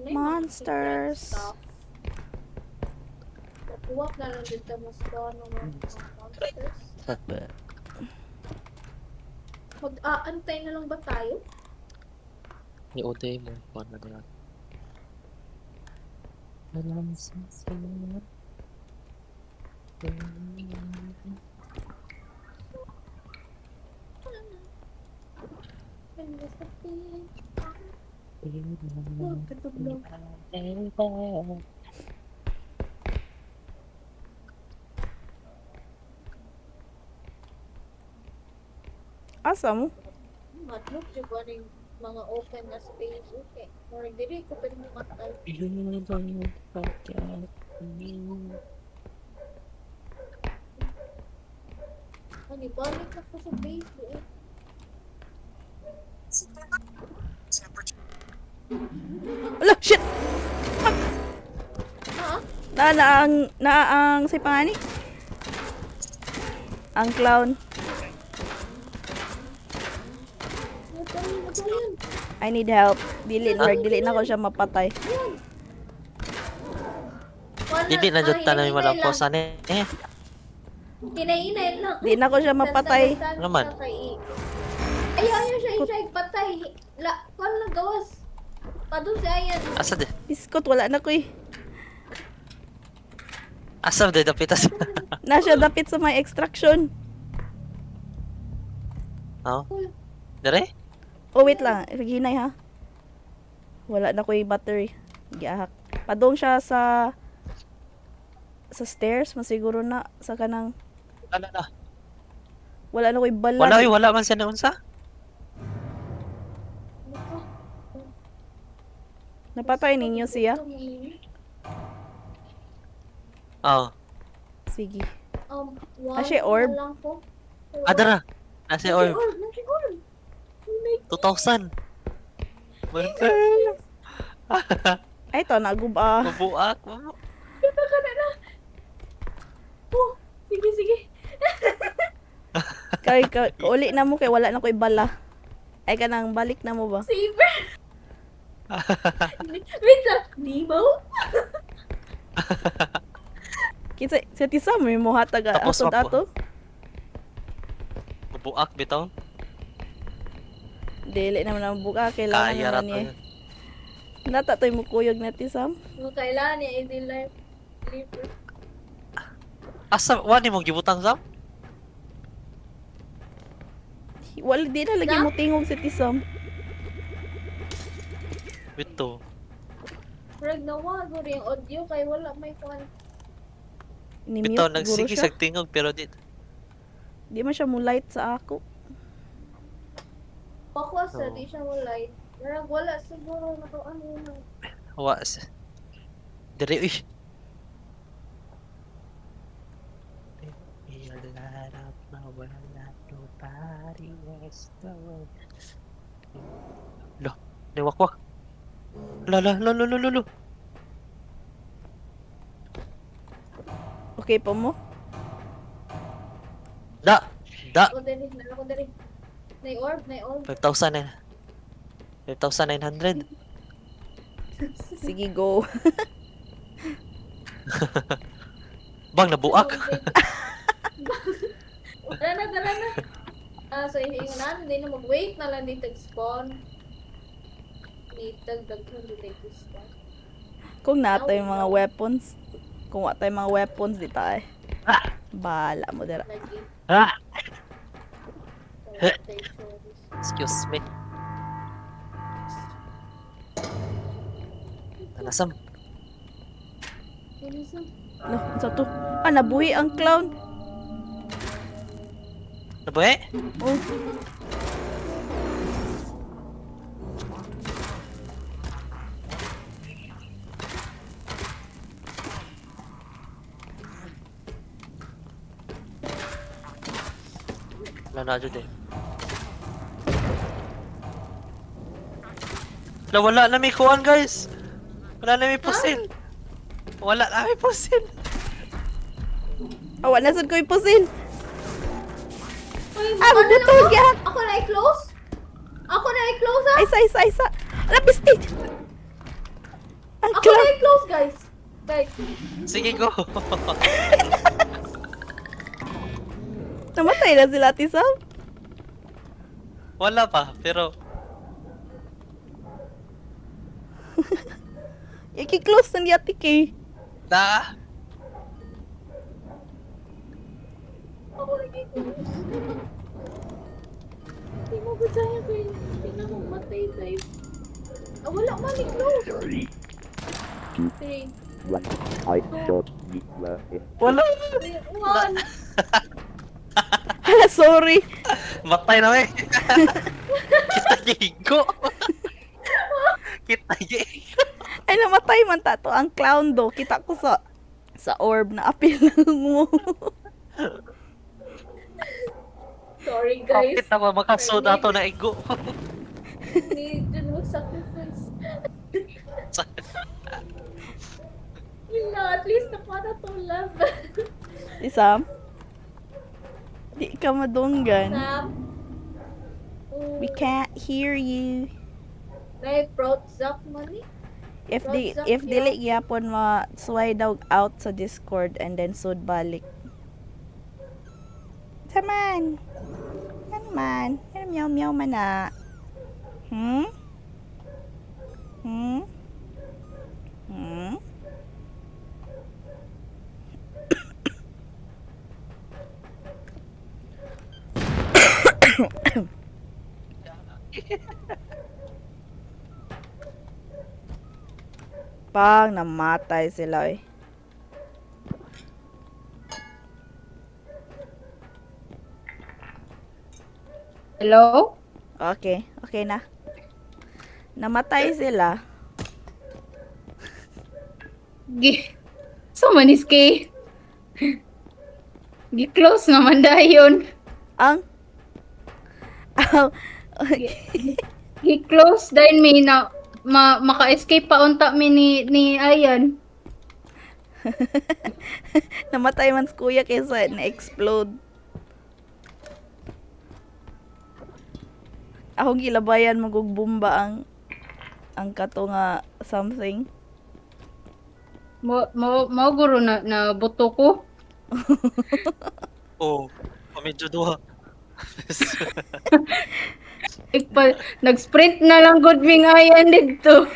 Monsters. Nakuwak na lang dito mas ko ng mga monsters. Mag-aantay na lang ba tayo? Ni Oday mo. Paano na? Asa mo? Madlock di ba ng mga open na space? Okay. Or dili ko pwede mo matay. Ano, balik ako sa base eh. Ala, shit! Ha? Na ang si pangani. Ang clown. Ano yan? I need help. Dili na ko siya mapatay. Hindi na dyan tanay malapos. Ano eh? Tinay-inay lang. Di na ko siya mapatay. Naman. Ayaw siya patay. Kung lang gawas. Padung si Ayan. Asa di? Biskot wala na ko eh. Asa di dapitas? Na siya dapit sa may extraction. Oh? Dire? Oh wait lang, hinay ha. Wala na ko yung battery. Giahak. Padong siya sa stairs, masiguro na sa kanang Na. wala na ko yung bala. Wala man siya na unsa? Napatay ninyo siya. Oo. Sige. Wow, Asya orb? na lang po. Adara. Nasa Nasi orb. orb. Nasi orb. 2,000. Ay to naguba. Mabuak. Kita ka na. Oh, sige. Kay uli na mo kay wala na ko yung bala. Ay kanang balik na mo ba? Saber. Wait lang. Nemo? Kita sa tisa mo hatag Tapos asod mapo. ato. Mabuak bitaw. Dili naman ang buka kailangan Kaya ra naman to. niya. Nata to'y mukuyog na tisam. Kung kailangan niya i-life. Sleeper. Asa, wani mong gibutang Sam? Wala di na lagi Sam? mo tingog si Tisam. Bito. Murag nawa, guro yung audio kay wala may kuhan. Ni-mute Bito, siguro nagsige siya. sa tingog pero di. Di man siya mulight sa ako. Pakwas sa Oo. di siya wala. Murag wala siguro na ano na. Wa. Dire, uy. Iyalarap na wala nobody was the one. Lo, niwakwak. Lo. Okay pa mo? Da! Ako diri, nala ko diri. Nay orb. 5,000 na. 5,900. Sige, go. Bang, nabuak. Tara na. So ihingon na, hindi na mag-wait na lang dito spawn. Nitag daghan dito spawn. Kung natay mga weapons. Kung watay mga weapons, di tayo. Bahala mo dira. Lagi. Ah! So, take choice. Excuse me. Tanasam. Sino sa? Lo, sa to. Ah, nabuhi ang clown. Nabuhi? Oh, Wala na dyan eh. Wala na may kuhan guys. Wala na may pusil. Wala na may pusil. awa na sad ko ipusin. Uy, Ah, ano butog na? yan. Ako na i-close? Ako na i-close ah? Isa. Ala, pisti. Ang Ako clown. na i-close guys. Guys. Sige go. Namatay na sila, Tisam. Wala pa pero Iki-close na niya, Tiki. na. Ako na i-close. Hindi mo ba sa'yo ko yung pinakamatay tayo? Ah, wala man i-close. 3, Wala. 1. Hala, sorry. Matay na eh. Kita gigo. Kita gigo. Ay, namatay man tato. Ang clown do. Kita ko sa orb na apil lang mo. Sorry guys. Kita pa makasod ato na igo. Need to no sacrifice. Yun na, at least napara to love. Tisam? Di ka madunggan. Sam. We can't hear you. Right, brought Zach money? If What's up, dili gyapon ma sway daw out sa Discord and then sud balik. Taman. Ano man? Ano meow man na? Hmm? Hmm? Hmm? Pang namatay sila eh. Hello? Okay, okay na. Namatay sila. So manis kay. Gi-close naman dayon. Ang Gi-close dahil may na maka-escape pa unta mi ni Ayan. namatay man si kuya kaysa na-explode. Akong gilabayan magugbomba ang kato nga something. Mo guro na buto ko. Oh, medyo duha. Nag-sprint na lang good ming Ayan dito.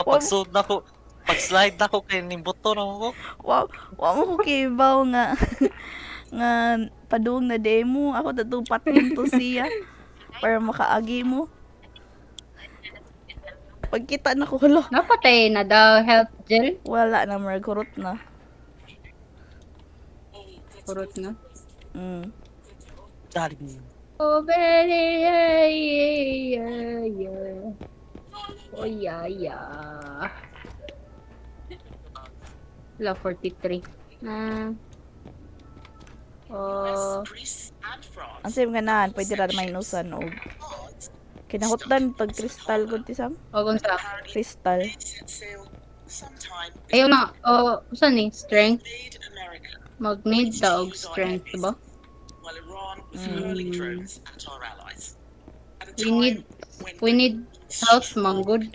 Pagsud na ko. Pag-slide na ko kay nimbuto na ko. Wa mo ko kibaw nga nga padung na demo. Ako tatupat to siya para makaagi mo. Pagkita na ko, hala, Napatay na daw health gel. wala na, maragurot na. Kurot na. Dali. Oh, baby, yeah, yeah, yeah. Oh, yeah, yeah. Wala, 43. Oh, Ang same ganahan, pwede ra minusan og kinahutdan pag kristal gud ti Sam. o kung sa. Kristal. Ayaw na. Oh, saan ni? Strength? Mag-need ta og strength, diba? We need health, manggod.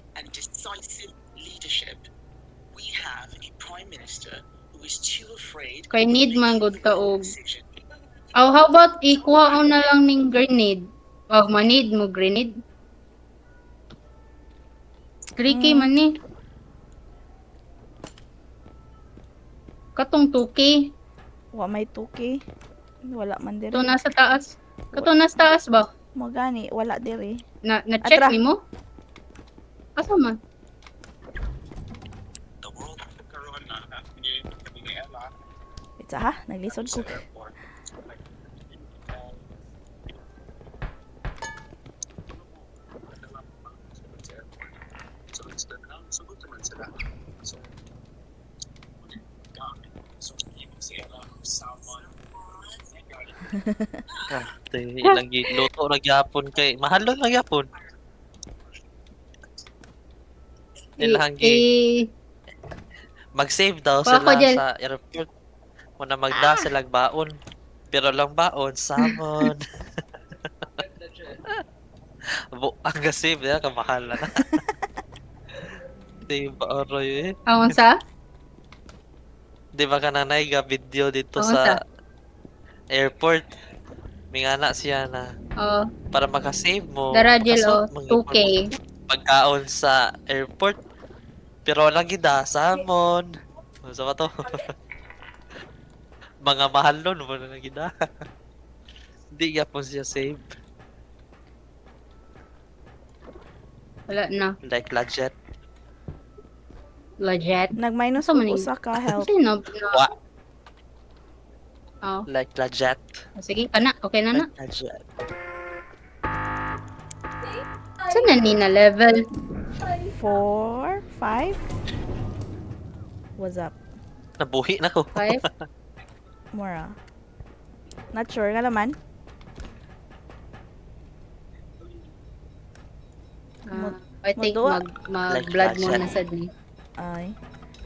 Kay need manggod ka og. Oh, how about ikuha na lang ning grenade? Oh, manid mo grenade. Tricky man ni. Katong 2K. Wa may 2K. Wala man diri. Ito nasa taas. Kato nasa taas ba? Mo gani, wala diri. Na-check Atra. ni mo? Asa man? Pizza ha, naglisod ko. Ilang luto na gyapon kay mahal lang gyapon. Ilang mag-save daw Baka sila dyan. sa airport. Muna magda sila baon. Pero lang baon, salmon. Ang gasib ya, kamahal na. Di ba aroy eh? Awang sa? Di ba ka nanay ga video dito Oo, sa airport? Mingana siya na Oh, para makasave mo. Darajil oh, makasuot, 2K. Pagkaon sa airport. Pero lagi da, salmon. Ano ba to? Mga mahal nun, mo na lagi da. Hindi nga po siya save. Wala na. Like legit. Legit. Nag-minus Asa ko man ni? usa ka health. Sino? Wa. Oh, Like legit. sige, kana. Okay na na. Like legit. Saan na ni na level? 4, 5. What's up? Nabuhi na ko. 5? Mora. Not sure nga naman. I think Magduwa. mag-blood Like muna legit. sad ni. Ay.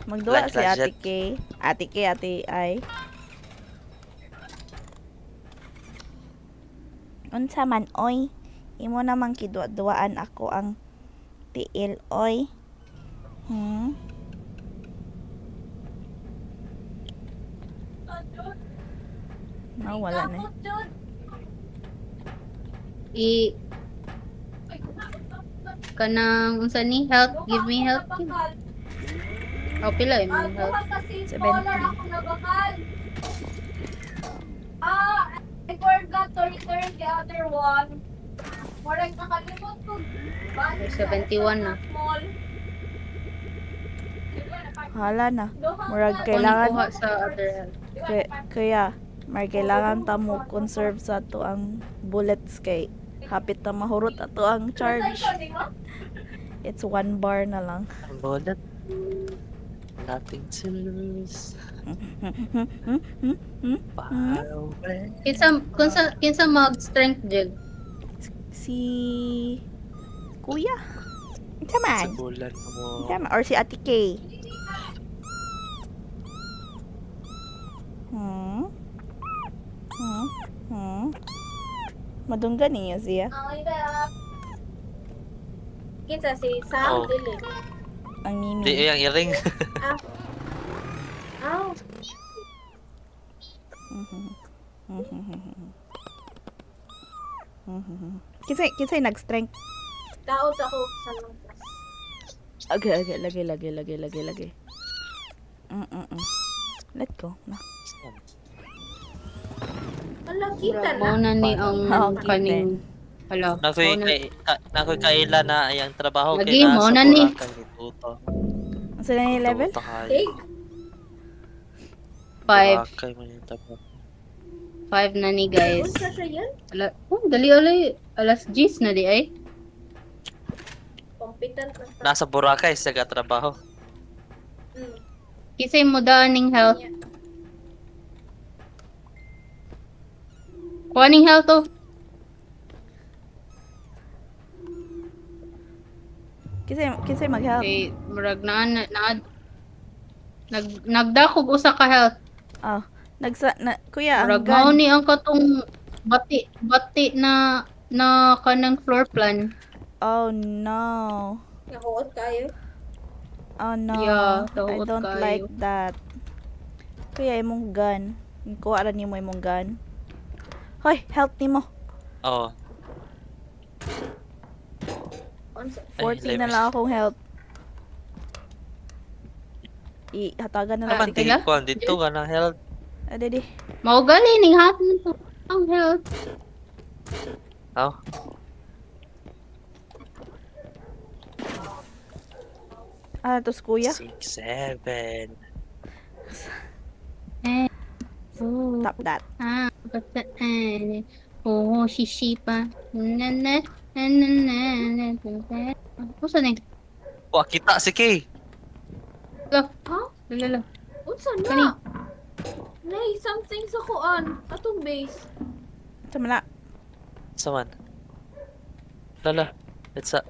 Magduwa Like si Ate legit. K. Ate K, Ate Ay. Unsa man, oy. Imo namang kidwa-duaan ako ang tiil, oy. Wala na. Kanang unsa ni health, give me health. Oh, pila yung health. 70. I forgot to return the other one. Murag nakalimot ko. 71 na. Small. Hala na. Murag Kung kailangan kuha sa other health. kaya may kailangan ta mo conserve sa to ang bullets kay hapit na mahurot ato ang charge. It's 1 bar na lang. Bullet. Nothing to lose. Far away. Kinsa mag strength gel. Si Kuya. Come Sa on. bulan mo. Come on. Or si Ate K. Madunggan niya siya. Ang ida. Kinsa si Sam Oh. dili. Ang Mimi. Di yung earring. Aw. Kinsay nag-strength. Daot ako sa langkas. Okay, lagi. Let go. Na. Wala, kita Mao na. na ni ang Oo, kaning hala. Nakoy Mao na kay nakoy kaila na ayang trabaho kay Lagi, naa mao sa na ni. Boracay ni Tuto. Asa na yung level? Tuto kayo. Take. 5 Boracay man yung trabaho. 5 na ni guys. Unsa siya yan? Dali alas 10 na di ay. Competent na siya. Nasa Boracay sa trabaho. Kisay mo daaning health. Kuaning health to. Kisay mag-help. Kay murag nagdakog usa ka health. Oh, kuya, ang Murag mao gun. ni ang katong bati na kanang floor plan. Oh no. Nakuot kayo. Oh no. Yeah, I tawot don't kayo. like that. Kuya, imong gun. Kuha ra nimo imong gun. Hoy, help nimo. Oh. Unsa? 14 na level. lang akong help. Ihatagan na lang Naman di Pila? di ko dito ka na health. Ade di. Mao gali ning hapon to. Ang health. Oh. Tos kuya. 6, 7. Oh. Tap that. Basta oh, sisipa. Na. Usa ni? Wa kita si Kay. Lo. Ha? Lala. Unsa Kani? na? Nay, something sa kuan. Atong base. Sama na. Saman. Lala. It's a.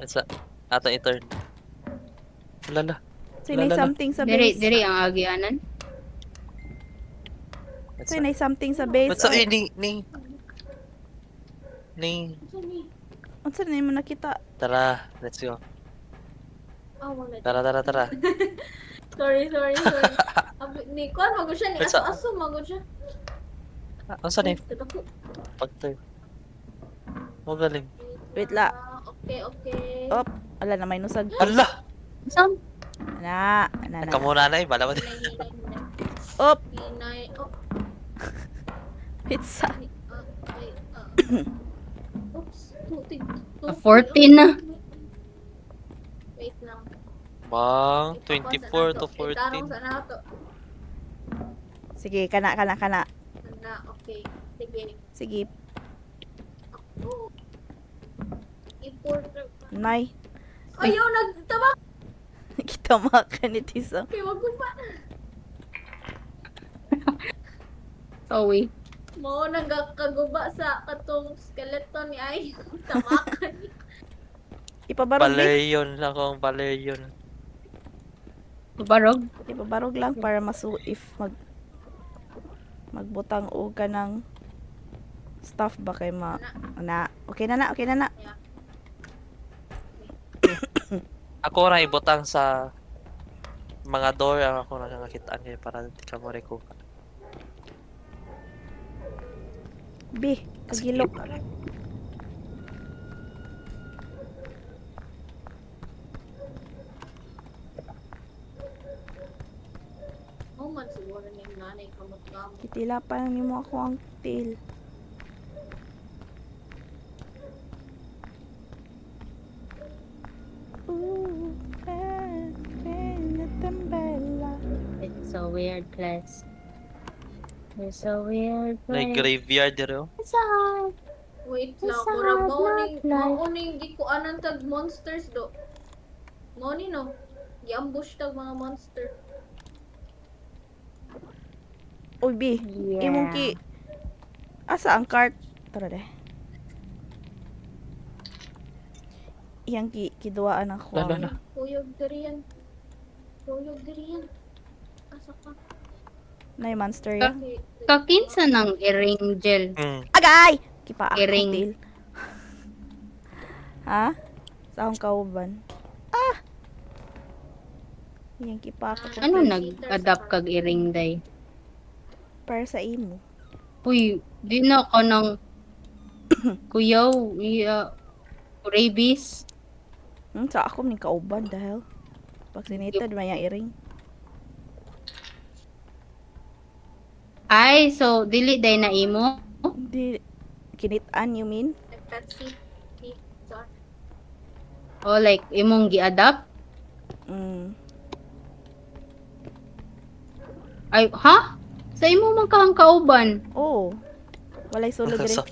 Ato i-turn. Lala. Sinay Lala. something sa base. Diri ang agianan. It's Sinay something sa base. What's up, Oh, ni Unsa ni? unsa na mo nakita? Tara, let's go. Ah, wala. Tara. Sorry. Ni kuan magud siya ni What's up? aso magud siya. Ang saan eh? Kadako. Pag-turn. Magaling. Wait la. Okay. Oh, ala na may nusag. Allah! Saan? Na. Nagkamuna na eh. Bala mo din. Op, Hinay. Oh, pizza. okay. Oops. 14 na. Wait lang. Bang, Itarong 24 to sa 14. nato. Sige, kana. Na, okay. Sige. Sige, Oh. Importer. nay. Ayaw, nagtabak. Kita maka ni Tisa. Okay, wag ko pa. Sorry. Mo nagkaguba sa katong skeleton ni ay tamakan. Ipabarog ni. Balayon lang kung balayon. Barog. Ipabarog lang para if magbutang og ka ng stuff ba kay na. Okay na. Ako na ibutang sa mga door ang ako nakikitaan niya para di ka mo reko. B, kagilok. Oh man siguro ni nanay kamot-kamot. Kitila pa nimo ako ang tail. Ooh, Bella. It's a weird place. It's a weird May place. graveyard dito. It's a Wait It's lang, a murag hard life. mauning gikuanan tag monsters do. Mo ni no. Gi-ambush tag mga monster. Uy, B. Yeah. Imong asa ang cart? Tara de. Iyang kiduaan ako. Lala. Kuyog diri yan. Asa ka? Na yung monster yan. Okay. Kakinsa ng earring gel. Agay! Kipa ako Iring. tail. Ha? Sa akong kauban. Iyang kipa ako. Ano nag-adapt kag earring day? Para sa imo. Uy, di na ka ng kuyaw, rabies. Sa ako ni kauban dahil. Vaccinated man yung iring. Ay, so dili day na imo? Di kinitaan, you mean? Pepsi. Sorry. O like imong gi-adapt? Mm. Ay, ha? Sa imo man kahang kauban. Oh. Walay sulod diri. Sa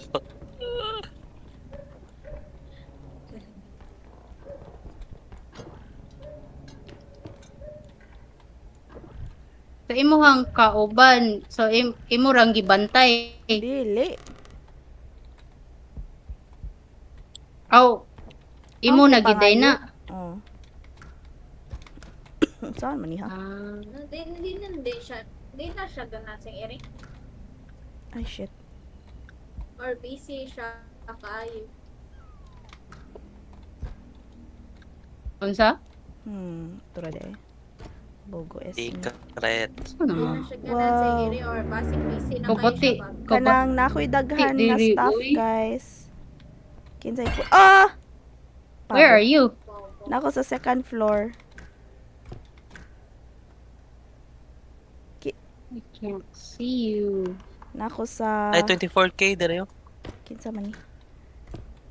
Sa imo hang kauban. So imo rang gibantay. Dili. Aw, imo Ang na giday na. Oh. Saan man niha? Ah, Hindi siya. Hindi na siya ganat sa ere. Ay shit. Or busy siya kaayo. unsa? Tura de. Bogo es. secret. Ano Hindi naman? na siya ganat sa Wow. ere or basic busy na kayo Kabuti. siya ba? Kanang nakoy daghan Di- na dili, staff, uy. guys. Kinsay ko. Ah! Where are you? Nako sa second floor. I can't see you. Nako sa Ay, 24K dere yo. kinsa man ni.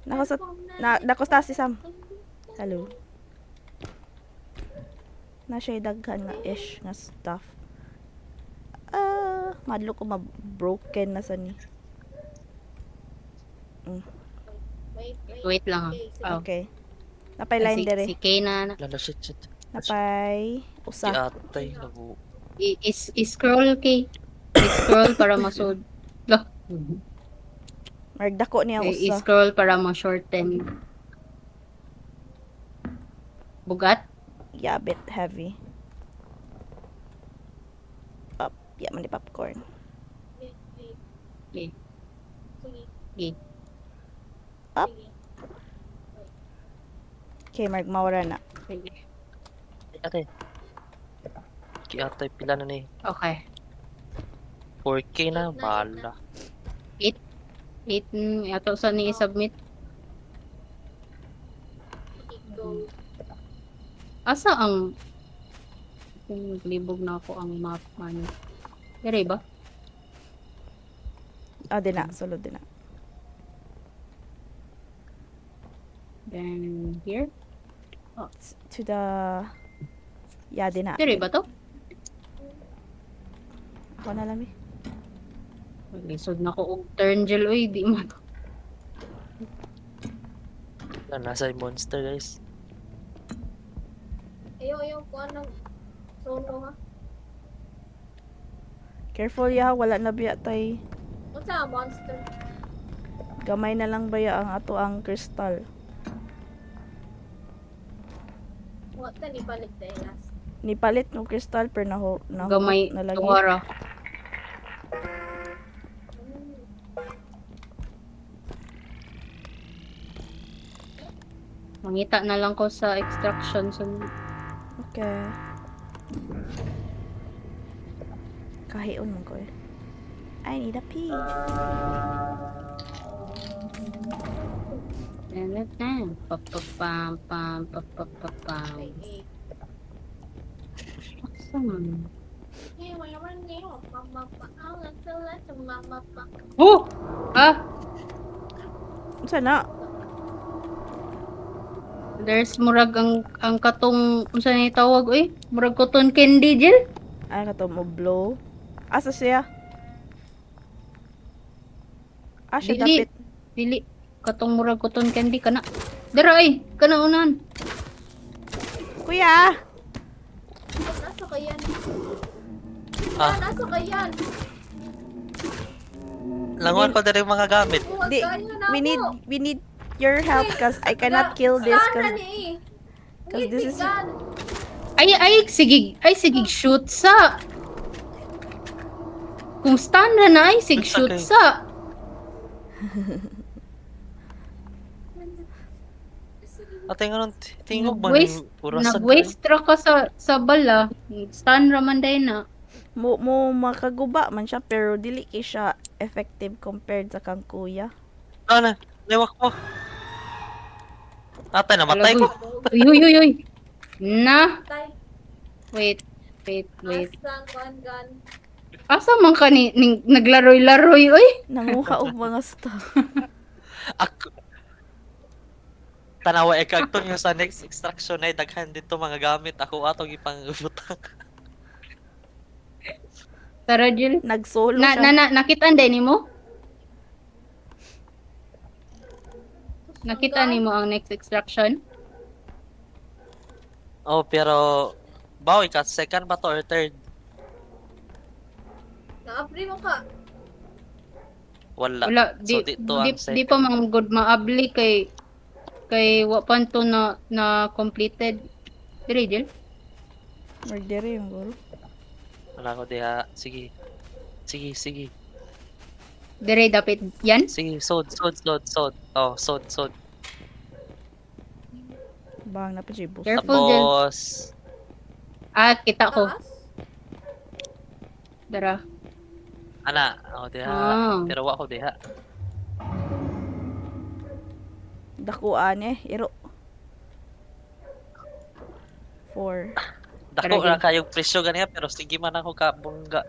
Nako sa nako sa si Sam. Hello. Na siya daghan nga ish nga stuff. Madlo ko ma-broken na sa ni. Wait lang. Oh. Okay. Napay line Si, dere. si Kay na. Lala shit. Napay Si usa. atay nagu. Scroll Kay. I-scroll para masud. Lah. Magdako niya usa. I-scroll para ma-shorten. Bugat? Yeah, bit heavy. Up. Yeah, man di popcorn. Okay. Okay. Up. Okay, Mark, mawara na. Sige. Ate. Ki atay pila na ni. Okay. 4K na bala. 8. Ato sa ni i-submit. Go. Asa ang kung naglibog na ako ang map man. Dire ba? Di na. Sulod din na. Then here. To the... Yeah, di na. Dire ba to? Ako na lang eh. Lisod na ko og turn gel oy, di man. Nasa yung monster guys. Ayaw ko anong solo ha. Careful ya, wala na biya tay. Unsa ang monster? Gamay na lang baya ang ato ang crystal. What ta ni balik tayo last? Nipalit ng crystal per naho Gamay na lagi. tuwara. Mangita na lang ko sa extraction sunod. Okay. Kahiyon man ko eh. I need a pee. Pam pam pam pam pam pam. Asa man? Hey, wala man niyo. Mama pa. Ang sala sa mama pa. Oh! Ah! Unsa na? There's murag ang katong unsa ni tawag oy? Murag cotton candy gel? Ay kato mo blow. Asa siya? Siya Dili. dapit. Dili katong murag cotton candy kana. Dara ay, kana unan. Kuya! Nasa kayan? Ah, Nasa kayan? langon pa dere yung mga gamit. Di, we need your help cause I cannot kill this cause this is Ay sigig shoot sa. Kung stand na ay sig It's shoot okay. sa. Ate nga nung tingog man Nag-waste- yung urasan. Nag-waste ra ka sa bala. Stand ra man day na. mo makaguba man siya pero dili kay siya effective compared sa kang kuya. Ano? Lewak mo. Ate, namatay ko. Uy. Na. Tay. Wait. Wait. Asang gun. Asa man ka naglaroy-laroy, oy? Nanguha og mga stuff. Ako. Tanawa kagton yung sa next extraction ay daghan dito mga gamit ako atong ipangutang. Tara, Jill. Nagsolo siya. Nakita din mo? Nakita nimo ang next extraction? Oh, pero bawi ka second ba to or third? Na-apply mo ka. Wala. Wala, So dito ang di pa man good maabli kay wa pa to na completed. Dire, Jill. Murder yung guro. Wala ko diha. Sige. Sige. Dire dapat yan. Sige, sod. Oh, sod. Bang na pa siya, boss. Careful, Jill. Tapos, Kita ko. Taas. Dara. ana, ako diha. Ah. Pero wa ko diha. Dakuan iro. 4. Dako Tara, na kayong presyo ganiya pero sige man ako ka bungga.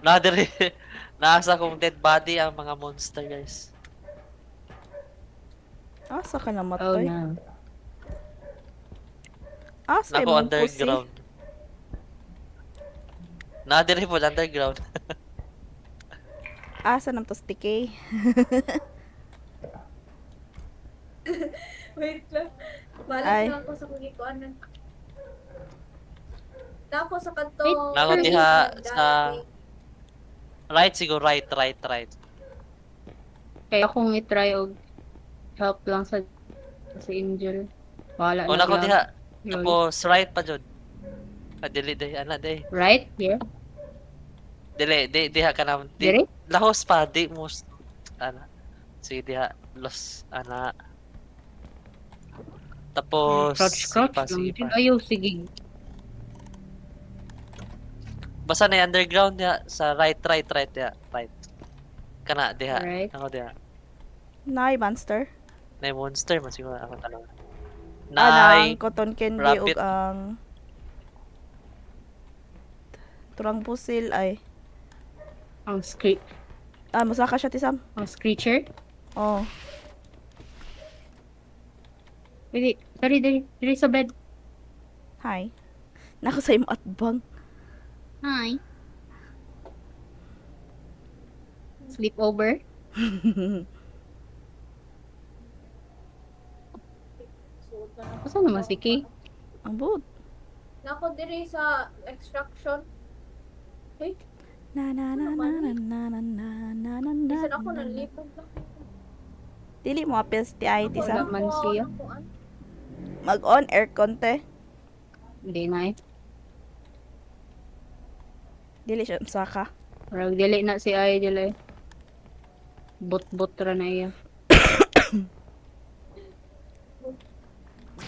Na dire naasa kong dead body ang mga monster guys. Asa ka Oh namatay? no. Asa Nako imong underground. Na dire po underground. Asa nam to sticky? Wait lang. Balik Ay. na ako sa kugikuanan. Nako sa kanto. Nako diha sa right siguro right. Kaya akong i-try og help lang sa Angel. Wala O na nako lang. diha. Lol. Tapos right pa jud. Dili day ana day. Right here. Dili diha ka na. Dire? Lahos pa di mo ana. Sige diha los ana. Tapos Crouch lang. sige Jill. pa. Ayaw, sige. Basta na yung underground diha sa right diha. Right. Kana diha. Right. Nako diha. Nay monster. Na monster man siguro ako tanong. Anang Nay. cotton candy rabbit. ug ang turang pusil ay Ang musaka siya tisam. screecher. Oh, Pwede. Dari sa bed. hi. Nako sa imo atbang. Hi. Sleepover. Asa naman si Kay? Ambot. Nako diri sa extraction. Hey, Na na na na na na na na na na na. bisan ako nalipog lang. Dili mo apil si TI Ako tisam. man siya. nakuan. Mag-on aircon te. Hindi na eh. Dili siya musaka. Parang dili na si Ay dili. Bot ra na iya.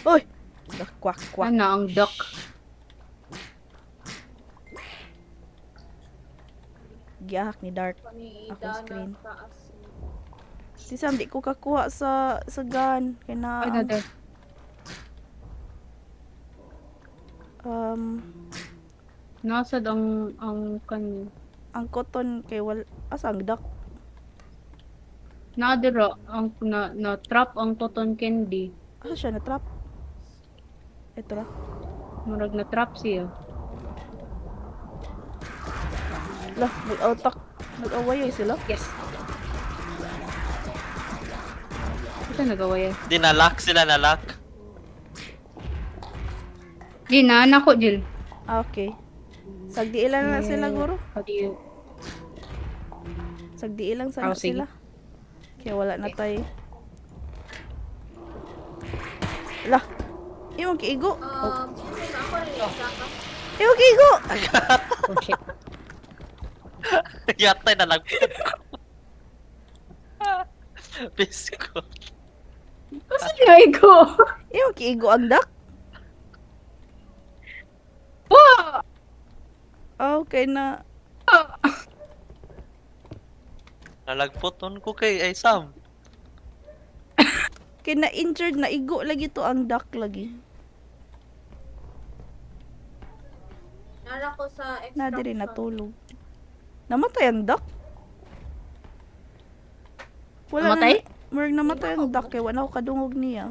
Uy. Kwak kwak. Ano ang duck? Gihak ni Dark. Panida Ako screen. ng taas. Tisam di ko kakuha sa gun kay na Ano daw? Nasad ang kan ang cotton kay wal asa ang duck. nadira ang na trap ang cotton candy. Asa siya na trap? Ito ra. Murag na trap siya. Lah, nag-autak. Nag-away sila. Yes. Ito nagawa yan. Di na-lock sila na-lock. Di na ko Jill. Ah, okay. Sagdiilan na sila, guro. How do you Sagdiilan sana Oh, sige. sila. Kaya wala na tayo. Lah, imong kiigo. Kasi ako rin nagsaka. Imong kiigo. oh shit. Yatay na lang. Bisko. Kasi tinay ko. Imong kiigo ang duck. Wow! Okay na. Nalagputon ko kay ay Sam. Kay na-injured, naigo lagi to ang duck lagi. Nara ko sa Na diri extraction. natulog. Namatay ang duck? Wala Namatay? Murag namatay ang duck kay wala ko kadungog niya.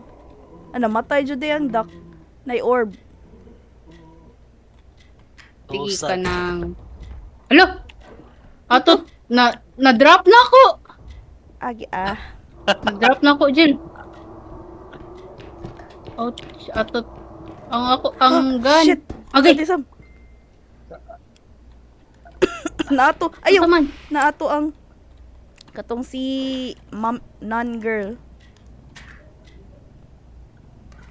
Ah, namatay jud ang duck. Nay orb. Sige Usa. ka ng... Alo! Ato, na-drop na ako! Agi ah. Na-drop na ako, Jill. Ouch, ato. Ang gun. Shit. Agay! Ate Sam. Naato. Ayaw. Asa man? Naato ang katong si non-girl.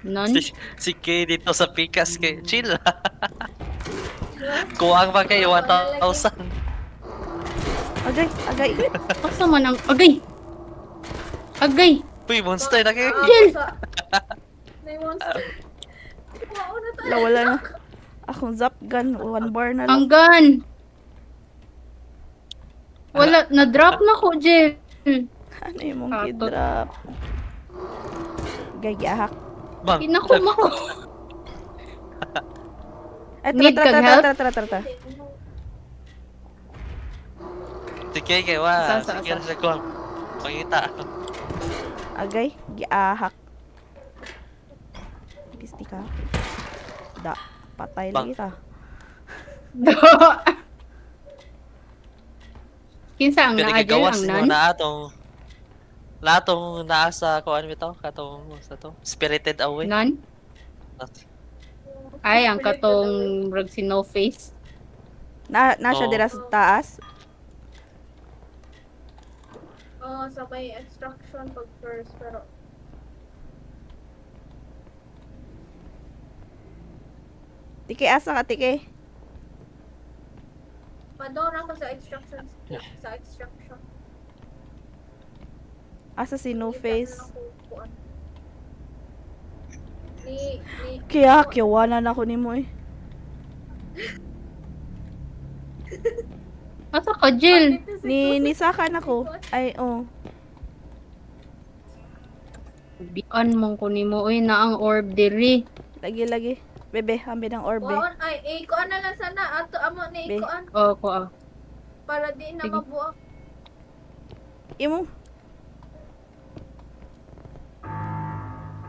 None? Si Kay dito sa Pikas kay chill. Kuwang ba kayo 1,000? Agay, agay. Asa man ang... Agay! Agay! Uy, monster na kayo. Jill! May monster. Wow, na tayo. Wala na. Akong zap gun. 1 bar na Ang lang. gun! Wala, na-drop na ko, Jill. Ano yung mong Ato. kidrop? Gagahak. Bang. Kinakum ako. Ay, Need kag help? tara. Si Kay kay wa. Asa. Sige na siya kuwang. Pangita. Agay, giahak. Pisti ka. Da, patay Bang. lagi ta. Kinsa ang naa, Jill? Pinagawas Ang mo nan? na atong naasa kuan bitaw katong sa to. Spirited Away. Nan? Ay, ang katong rag si No Face. Na siya Oo. dira sa taas. Oo, sabay extraction pag first, pero Tike, asa ka, tike? pa-down ako sa extraction. Sa extraction. Asa si No Face? Ni Kaya, kiyawanan ako ni mo eh. Asa ka, Jill? Nisakan ako. Ay, oh. Bian mong kunimo. Uy, na ang orb diri. Lagi. Bebe, ambi ng orbe. Kuan ay ikuan na lang sana ato amo ni Be. ikuan Oh, ko ah. para di na Sige. mabuak. Imo.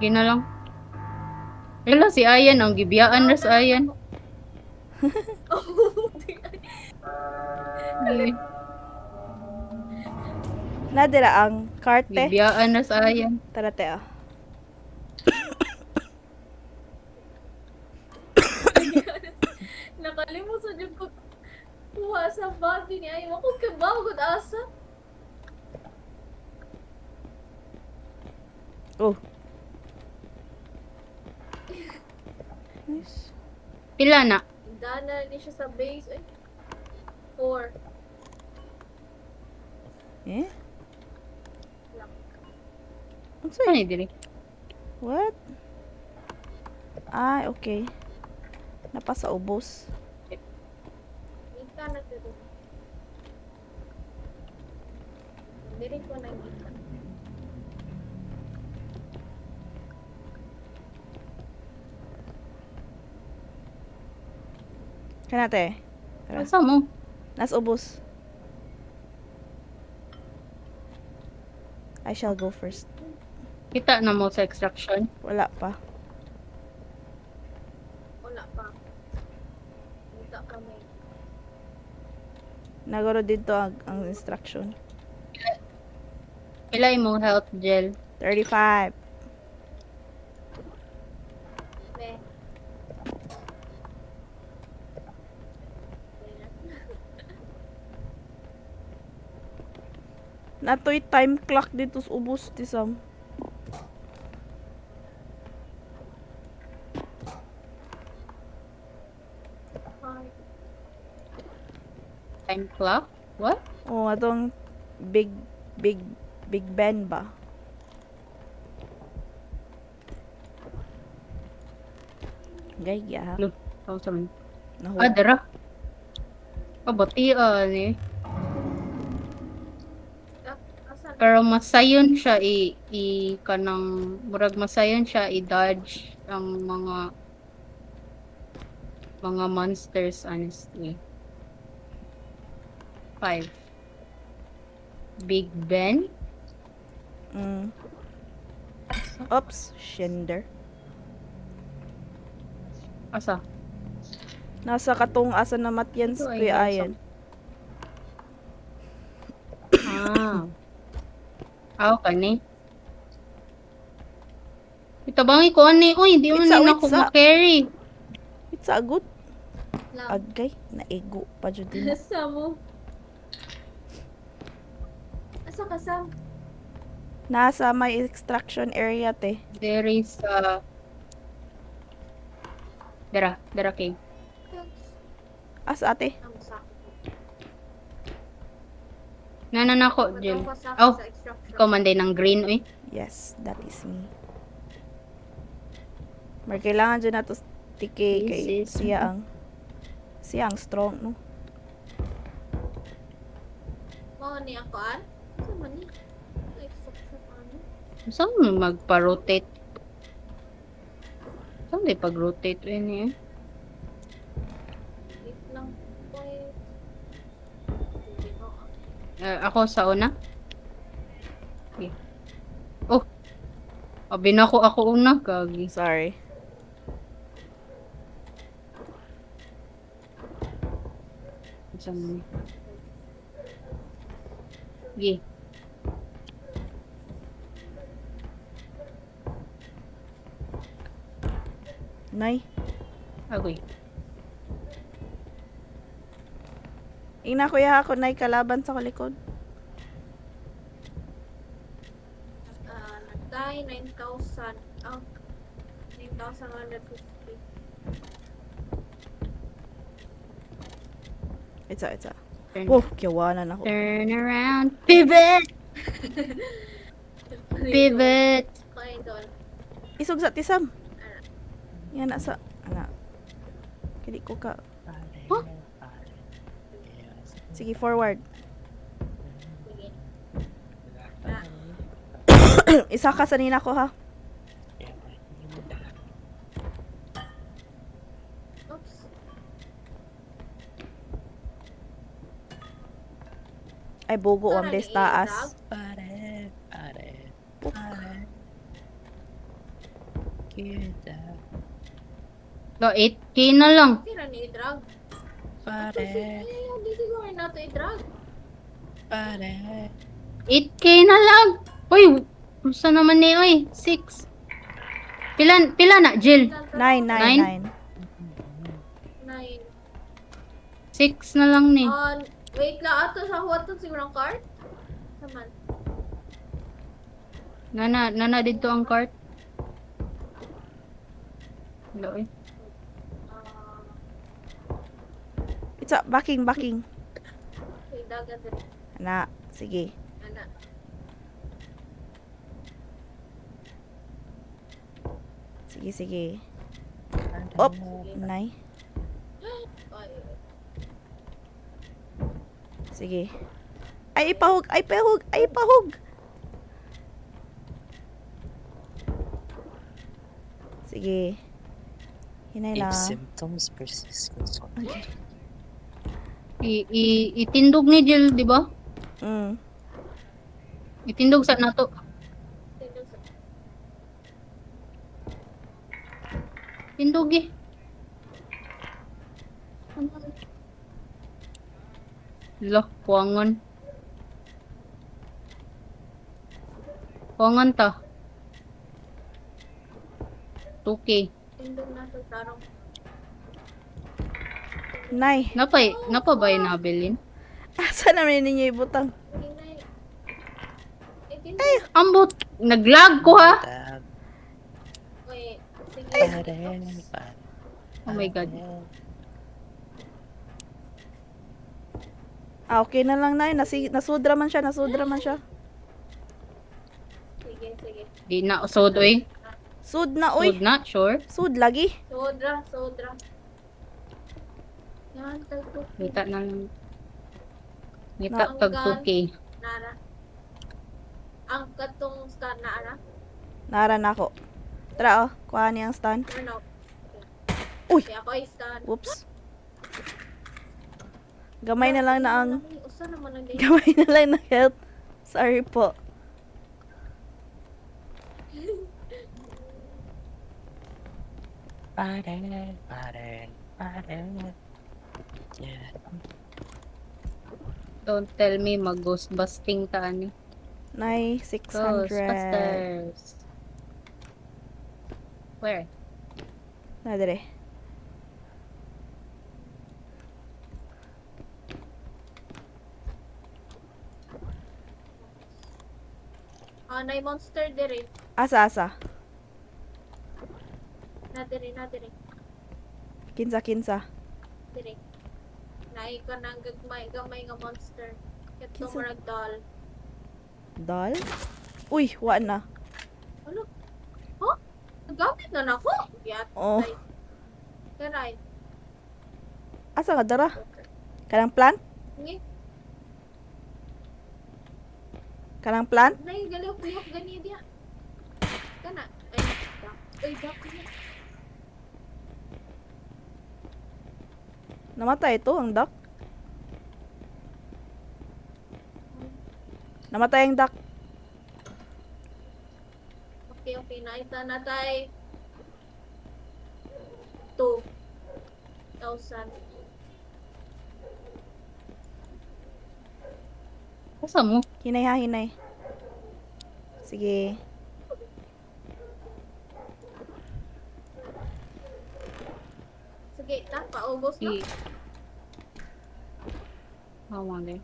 Gina lang. Hello, si Ayan. Ang gibiyaan na sa Ayan. Gi- Nadira ang karte. Gibiyaan na sa Ayan. Tara, te, ah. Nakalimot sa jud ko kuha sa body ni ay ako kabaw gud asa. Oh. Nice. Pila na? Dana ni siya sa base ay 4 Eh? lang. Unsay? Ano diri? What? Ah, okay. Napasa ubos. Ika na pero. Diri ko na ika. Kana, te. Tara. Asa mo? Nas ubos. I shall go first. Kita na mo sa extraction. Wala pa. Wala pa. Ika kami. Nagoro dito ang instruction. Pila imong health gel. 35. Me. Natoy time clock dito sa ubos ti Sam. Hi. Time clock? What? Oh, atong big Ben ba? Gaya ha. Tawag sa man. Nahu. Ah, dara. Kabatian eh. Pero masayon siya kanang murag masayon siya i-dodge ang mga monsters honestly. 5. Big Ben. Mm. Oops, Shinder. Asa? Nasa katong asa na Matyans, Ito ay Kuya nasa- Ayan. Ah. Kani. Itabangi ko ani. Uy, di man Itsa, din ako itsa. ma-carry. It's a good. Lang. Agay, naigo pa jud din. Asa mo? Asa ka, Sam? Nasa may extraction area te. There is Dara kay. Asa ate? Ang sakit. Nanan ako, Jill. Matang pasakit Oh, sa extraction. ikaw man din ng green, uy. Yes, that is me. Mar kailangan dyan nato tiki kay This is- siya ang strong no. Mao ni ako an? Sa man ni? Extraction ano? Saan mo magpa-rotate? Saan di pag-rotate yun eh? Wait lang. Wait. Hindi mo. Ako sa una? Okay. Oh! Abi na ako una, gagi. Sorry. Saan mo? Sige. Nay, Agoy. ina kuya ako nay kalaban sa kalikod. Nagday 9,000. Ang 9,150. Itsa. Turn, Oh, kiyawanan ako. turn around. Pivot! Pivot! Kain doon. Isog sa tisam. Yan na sa ana. Kili ko ka. Huh? Sige, forward. Sige. Isa ka sa nina ko ha. Oops. Ay bugo ang Tara, des taas. So, 8K na lang. Tira ni i-drag. Pare, Hindi siguro na ito i-drag. pare. 8K na lang. Uy, gusto naman ni, uy. 6. Pila na, Jill? 9. 9. 6 na lang ni. Wait lang. Ato sa huwag to siguro ang card? Saman. Nana dito ang cart. Hello, eh. Itsa, backing. Okay, dagat din. Ana, sige. Ana. Sige. Op, nay. Ay, Sige. Ay, ipahug. Sige. Hinay If lang. symptoms persist, consult. Okay. Itindog ni Jill, di ba? Mm. Itindog sa nato. tingnan sa... Tindog eh. Lah, kuangan. Kuangan ta. 2K. Tindog na ito. Tarong. Nay, Napa ba yung nabilin? asa naman ninyo ibutang? Hinay. Tindog. Ambot, naglag ko ha. Dad, Wait. Sige. pare. Oh my God. Okay na lang, Nay. Nasudra man siya. Sige. Di na usod oy. Sud na, Usod uy. na, sure. Sud lagi. Sodra. Yan, tagto. Kita na lang. Kita Naanggan. tag 2K. Nara. Ang katong star na ana. Nara na ako. Tara oh, kuha niyang stand. Or no. Uy! Kaya ako ay stand. Whoops. Gamay na lang na ang Usa naman ang day. gamay na lang na health. Sorry po. Yeah. Don't tell me mag-ghost busting ta ani. Nay 600. Ghostbusters. Where? Na dire. Nay monster dire. Asa asa. Na dire. Kinsa. Dire. Nay ka nang gamay nga monster. Ito Kinsa? marag doll. Dal? Uy, wa na. Ano? Huh? Nagamit na nako. Yat. Oh. Karay. Asa nga dara? Okay. Kanang plant? Ngi. Kanang plant? Nay galihok gani dia. Kana. Ay, dak niya. Namatay ito ang duck. Namatay ang duck. Okay. Naita na tay. 2,000. Asa mo? Hinay ha, hinay. Sige. Sige, paubos na. Si Hawa din.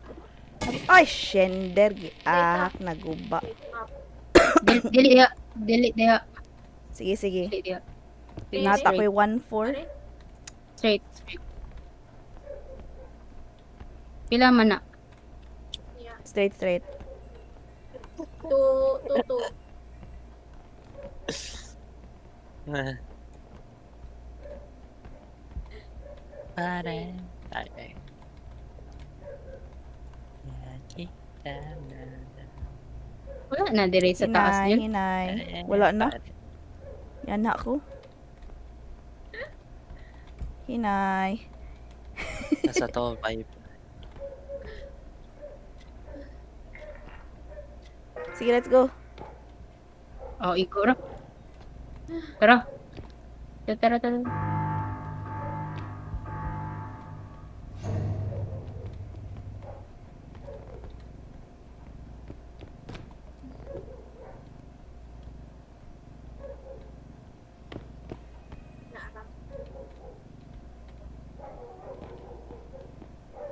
Ay, shender. Giahak na guba. Wait, up. Dili diha. Sige. Dili diha. Nata ko'y 1-4. Are? Straight. Pila man na? Yeah. Straight. 2. Pare. Wala na dire sa taas Hinay, yun. hinay. Wala na. Yan na ako. Hinay. Nasa to, vibe. Sige, let's go. Oh, iko ra. Tara. Tara. Naara.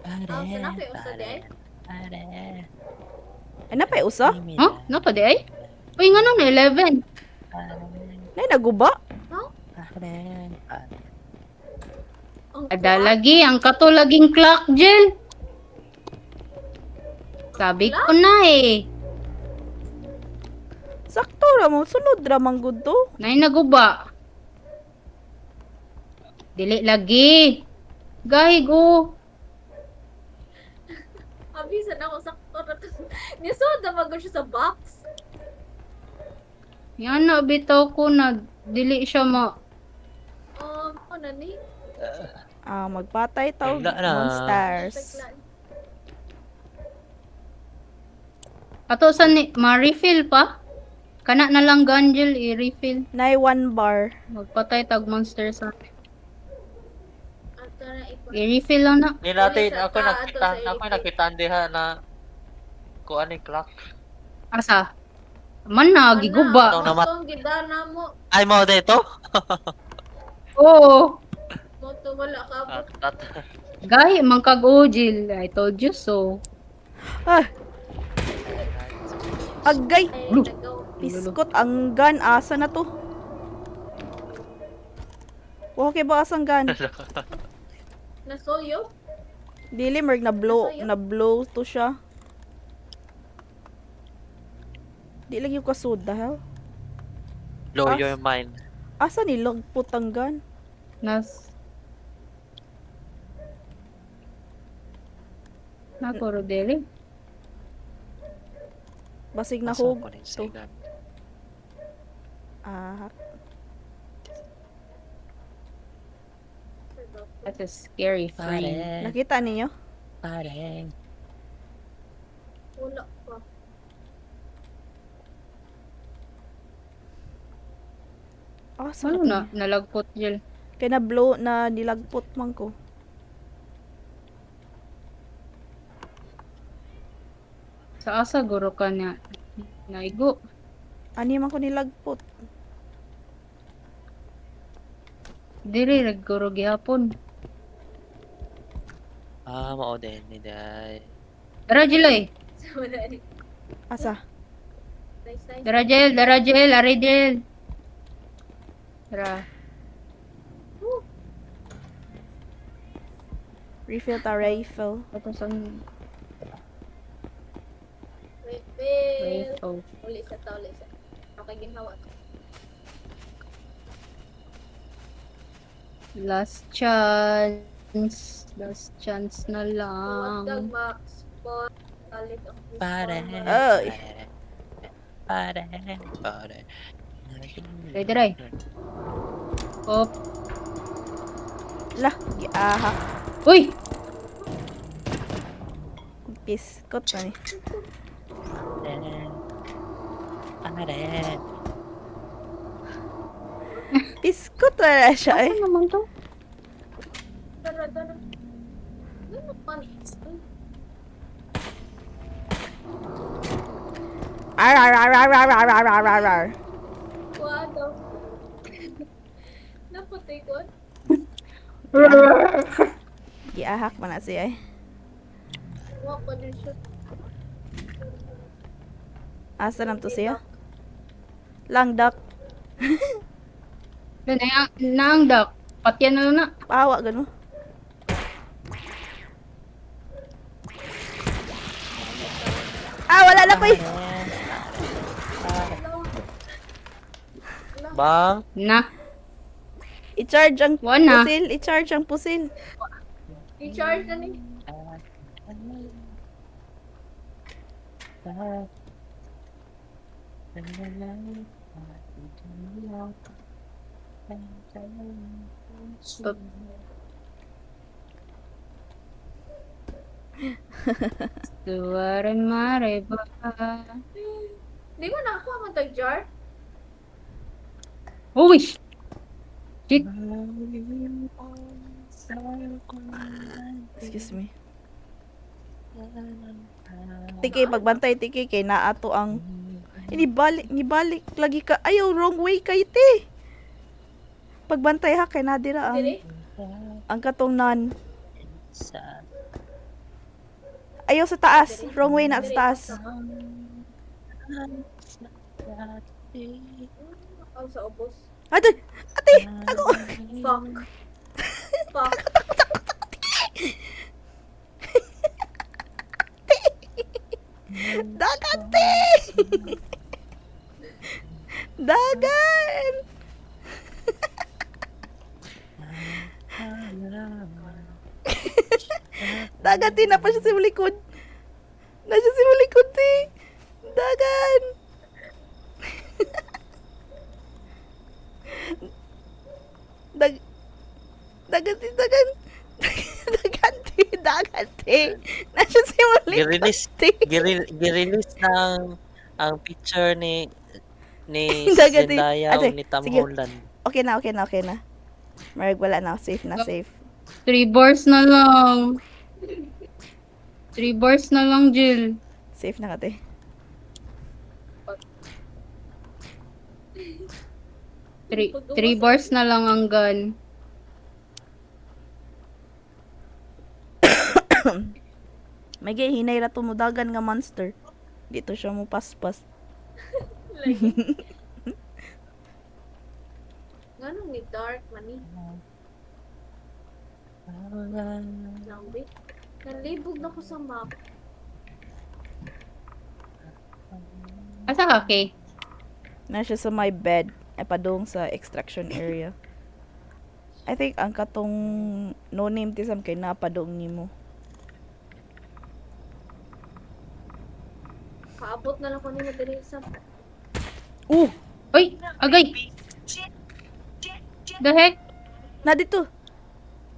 Pare. sinabi, usa di ay? Pare. Ay, napay usa? Huh? Napa di ay? Uy, nga na 11. Nay, naguba? No? Pare. Ang Ada lagi, ang kato laging clock gel. Sabi ko na eh. Sakto ra mo. Sunod ra man gud to. Nay naguba. Dili lagi. Gaygo. Abisan ako sakto na to. Nisod na magod siya sa box. Yan na bitaw ko na dili siya Ano ni? Magpatay tao Wala na. monsters. Taglaan. Ato sa ni ma-refill pa. Kana na lang ganjel i-refill. Nay 1 bar. Magpatay tag monster sa Ato na ipa. i-refill lang na. Ni natin, Sa ako ta- nakita, ato sa ako nakita diha na kuan ni clock. Asa? Man na giguba. Ito naman. Itong gidana mo. Ay mo dito. Oo. Moto wala ka abot. Gahi man kag ojil. I told you so. Ah, agay. Ay, Blue. nagaw. Piskot ang gun. Asa na to? Okay ba asang gun? Nasoyo? Dili merg na blow to siya. Di lang yung kasud dahil. Blow your mind. Asa ni lagpot ang gun? Nas Nagoro dili. Basig na Asa hug ko ni to. Segan? Ah, That's a scary frame. Pare. nakita ninyo? Pare. Wala pa. Ah, sa Ano na? Nalagpot Jill. Kaya na blow na nilagpot man ko. Sa asa guro ka na naigo. Ani man ko nilagpot. Diri naguro gihapon. Mao din ni day. Dara Jill ay. So, wala ni. Asa? Nice. Dara Jill, ari Jill. Dara. Refill ta rifle. Tapos ang Refill. rifle. Uli sa tao, uli sa. Okay, ginhawa. Last chance. Last chance na Huwag kang lang. ma-spot. Kalit ang Pare. Ay. Pare. Pare. Dere. Op. Lah, giahak. Uy! Piskot na ni. Pare. Piskot na siya eh. Saan naman to? Tara. Ano naman? Ay, Ar. kuwado. Naputay ko. Giahak man na siya eh. Huwag pa din siya. Asa nam to siya? Langdak. Naangdak. Patyan na na. Pawa gano. Ah, wala na ko eh. Bang. Na. I-charge ang Wala. pusil. I-charge ang pusil. I-charge na ni. Suware mare ba? Di mo nakakuha man tag-jar? Uy! Shit! Excuse me. Tiki, pagbantay tiki kay naato ang nibalik lagi ka. Ayaw, wrong way kay ti. Pagbantay ha kay nadira ang Dili? ang katong nan. Ayaw sa taas, wrong way na sa taas. Ang sa ubos. Ate, ako. Fuck. Dagan ti. Dagan. Dagan ti na pa siya sa likod. Na siya sa likod ti. Dagan. Dagan ti. Nasa si Girelease. ti. Girelease ng ang picture ni Dagati. Zendaya Ate, o ni Tom sige. Holland. Okay na. Marag wala na. Safe na, safe. 3 bars na lang. 3 bars na lang, Jill. Safe na kate. Three bars na lang ang gun. May hinay ra tumudagan nga monster. Dito siya mo paspas. Ganun ni dark mani. Lambi. Nalibog na ko sa map. Asa ka, Kay? Na siya sa my bed. Ay padung sa extraction area. I think ang katong no name tisam kay napadung nimo. Kaabot Paabot na lang ko nimo diri sa Oy, agay. The heck? Na dito.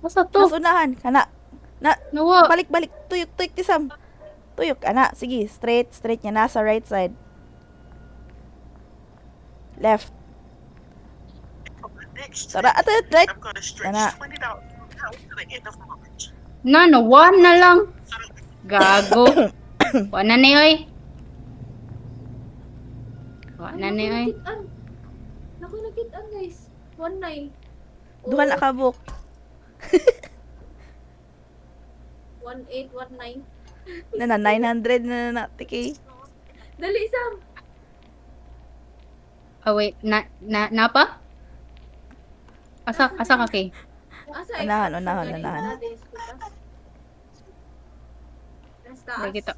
Asa to? Nasunahan. Kana. Na, Nawa. balik. Tuyok tisam. Tuyok, ana. Sige, straight niya. Nasa right side. Left. Tara, ato, right. I'm gonna stretch Ana. $20 out to the end of March. Nawa na lang. Gago. Wala na oy. Wala na oy. Nakoy nakitaan guys. 19. Duha na kabuk. 1819. Na 900 na tiki. Dali Sam. Ah, wait. Napa? Asa ka kay? Asa Unahan. Wala kita.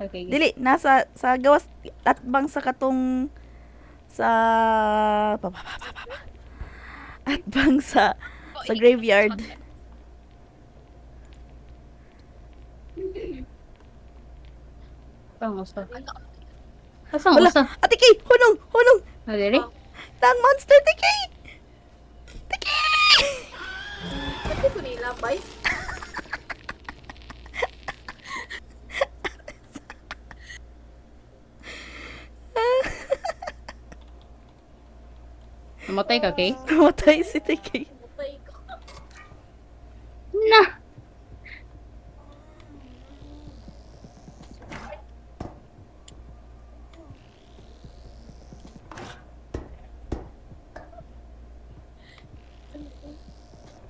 Okay. Dili, nasa sa gawas atbang sa katong sa atbang sa graveyard. Asa? Asa? Wala. Asa? Atiki, hunong. Ah, dili? Tang monster tiki. Pati ko nilabay. Namatay ka kay? Namatay si tiki. Patay ko. Na.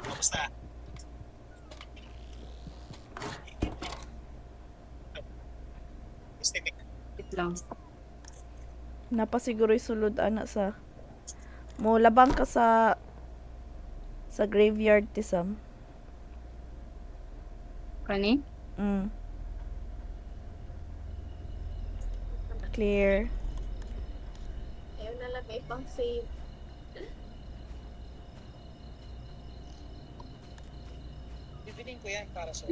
Kamusta? Mystic. Wait lang. Napasiguro sulod ana sa mo labang ka sa graveyard tisam. Kani? Clear. Ayaw na lang may pang save. Bibiling ko yan para sa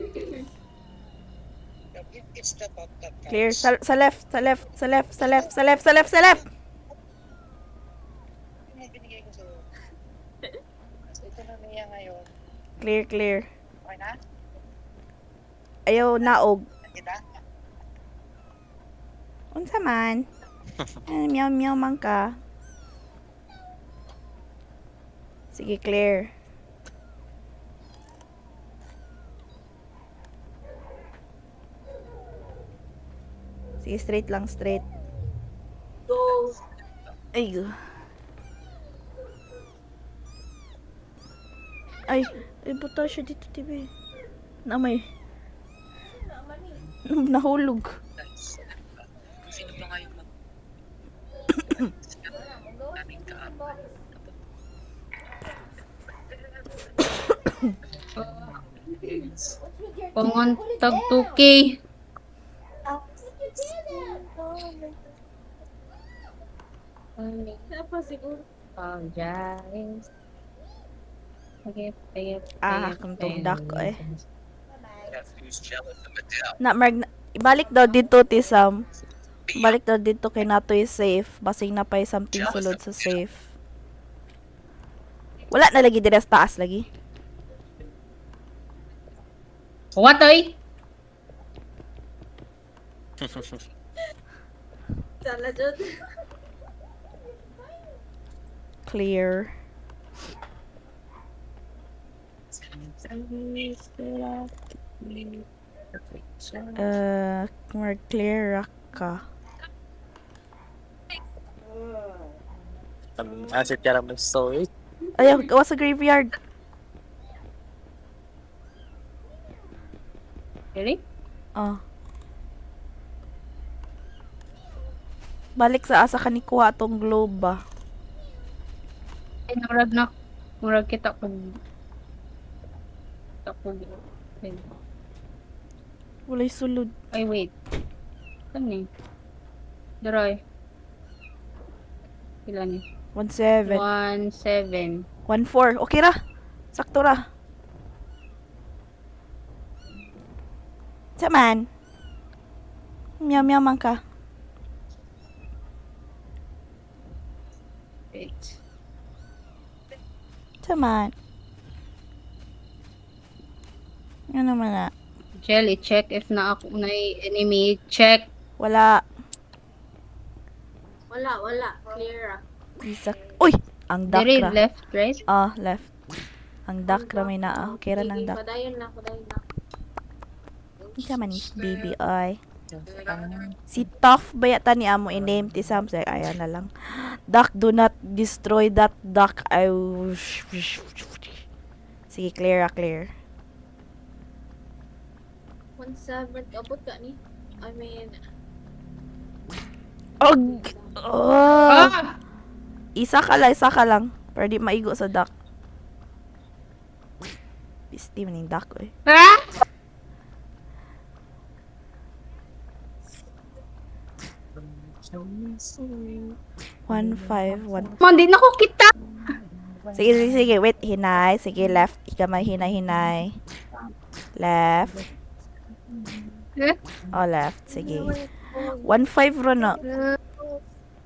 It's the thought that counts. Clear sa left. May binigay ko sa'yo. So, ito na niya ngayon. Clear. Okay na? Ayaw naog. Kita? Unsa man? Meow man ka. Sige, clear. Sige, straight. Go. Ay, go. Ay, buta siya dito, TV. Namay. Nahulog. Sino ba ngayon mo? Daming kaap. Pangontag 2K. Napa siguro. Apologize. Okay. Kung tugdak ko eh. Who's jealous of Adele? Na, Marg, ibalik daw dito, Tisam. Ibalik daw dito kay Natoy safe. Basing na pa'y something sulod sa safe. Wala na lagi dire sa taas lagi. What oy? Sala dyan. Clear. More clear ka. Asset ka naman story. Ayaw, gawa sa graveyard. Really? Oh. Balik sa asa ka ni kuha tong globe ba? Ay, murag kita ko. Ay, Walay sulod. Ay, wait. Saan ni? Daray. Pila ni? 1-7. 1-7. 1-4. Okay ra. Sakto ra. Saman. Meow meow man ka. Wait. Saman. Ano man na? Jelly, check if na ako na enemy. Check. Wala. Wala. Clear ah. Isa. Uy! Ang duck Diri, ra. left, right. Ah, left. Ang duck ra may naa. Okay ra ng Sige, duck. padayon na. Isa man ni baby ay. Si Tough ba yata ni amo i-name ti Sam? Say, ayan na lang. Duck, do not destroy that duck. Ay, sige, clear ah, clear. 1-7, abot ka ni. I mean, Og! Oh! Ah! Isa ka lang. Pero di maigo sa duck. Pisti man yung duck, eh. Ah! 1-5-1. Man, di na ko kita. Sige. Wait, hinay. Sige, left. Ikamay, hinay. Left. Eh? Oh, left. Sige. 1-5 ro na.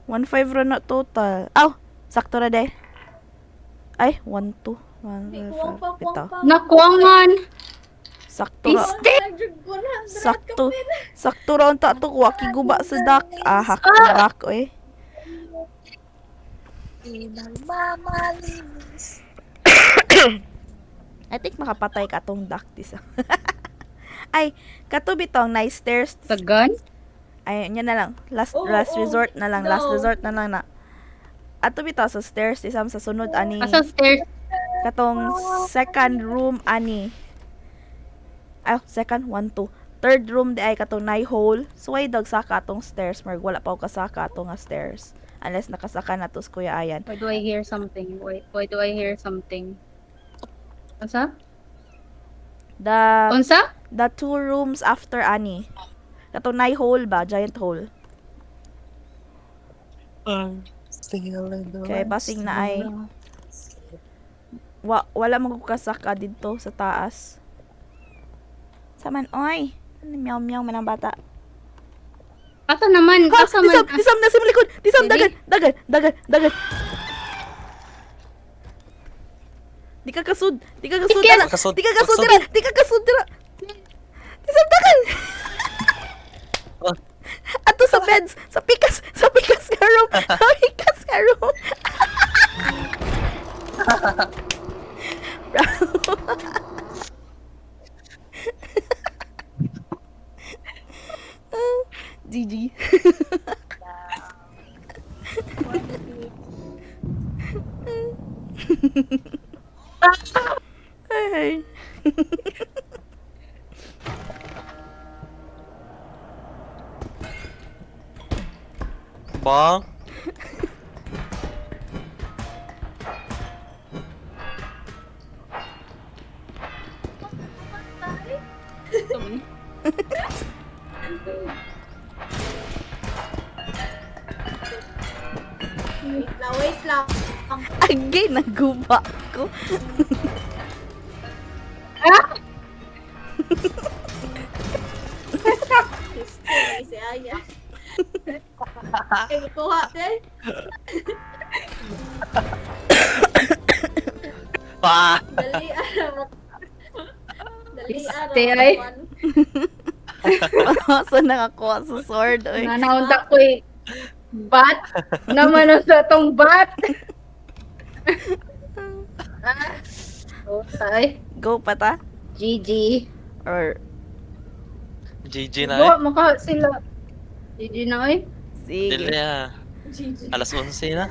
1-5 ro na total. Aw! Sakto na de. Ay, 1-2. 1-5. Ito. Nakuangan. Sakto ra. Sakto ra unta to. Waki guba sa duck. Ah, duck, eh. I think makapatay ka tong duck tisa. Ay, katubi tong nice stairs. Tagan? Ay, yun na lang. Last Oh, resort na lang. no. Last resort na lang na. Ato bitaw sa stairs isam sa sunod ani. Asa stairs? Katong second room ani. Ay, second 1-2. Third room di ay katong nine hole. So ay dag saka atong stairs, marg wala pa og kasaka atong nga stairs. Unless nakasaka na tos Kuya Ayan. Why do I hear something? Why do I hear something? Asa? The Unsa? the two rooms after ani. Katong nine hole ba, giant hole. Kay basing na ay wala magkasaka dito sa taas. Saman, oy. Meow meow man ang bata. Asa naman? Ha! Asa man? Disam na sa likod! Disam, Dili? dagan! Di ka kasud! Tiket! Dala! Kasud, Di ka kasud kasud. dira! Di ka kasud dira! Disam, dagan! Oh. Ato sa beds! Sa pikas ka room! Sa pikas ka room! GG. Ay. Bang. Wait lang. Again, naguba ko. Si Aya. Ay, kuha eh. Pa. Dali, ano. Dali, ano. Stay, ay. So, nakakuha sa sword. Oy. Nanaunta ko bat. Naman sa tong bat. Okay. Go pa ta? GG. Or, GG na Go, maka sila. GG na eh. Dili sige. na. Alas 11 na.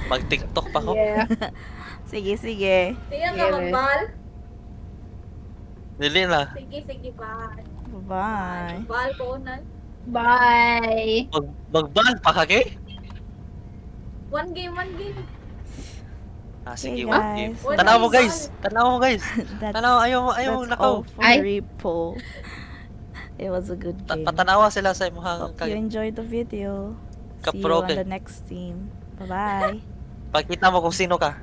Mag-TikTok pa ko. Yeah. Sige. Tingnan ka Yeah. magbal. Dili na. Sige, bal. Bye. Bal ko na. Bye. Magban pa ka kay? One game. Ah, sige, Okay, one game. guys. Tanaw mo guys. That's, Tanaw, ayaw mo that's nakaw. all for Ay. Repo. It was a good game. Patanawa sila sa imong Hope you enjoyed the video. See you Kapro on kay- the next team. Bye-bye. Pagkita mo kung sino ka.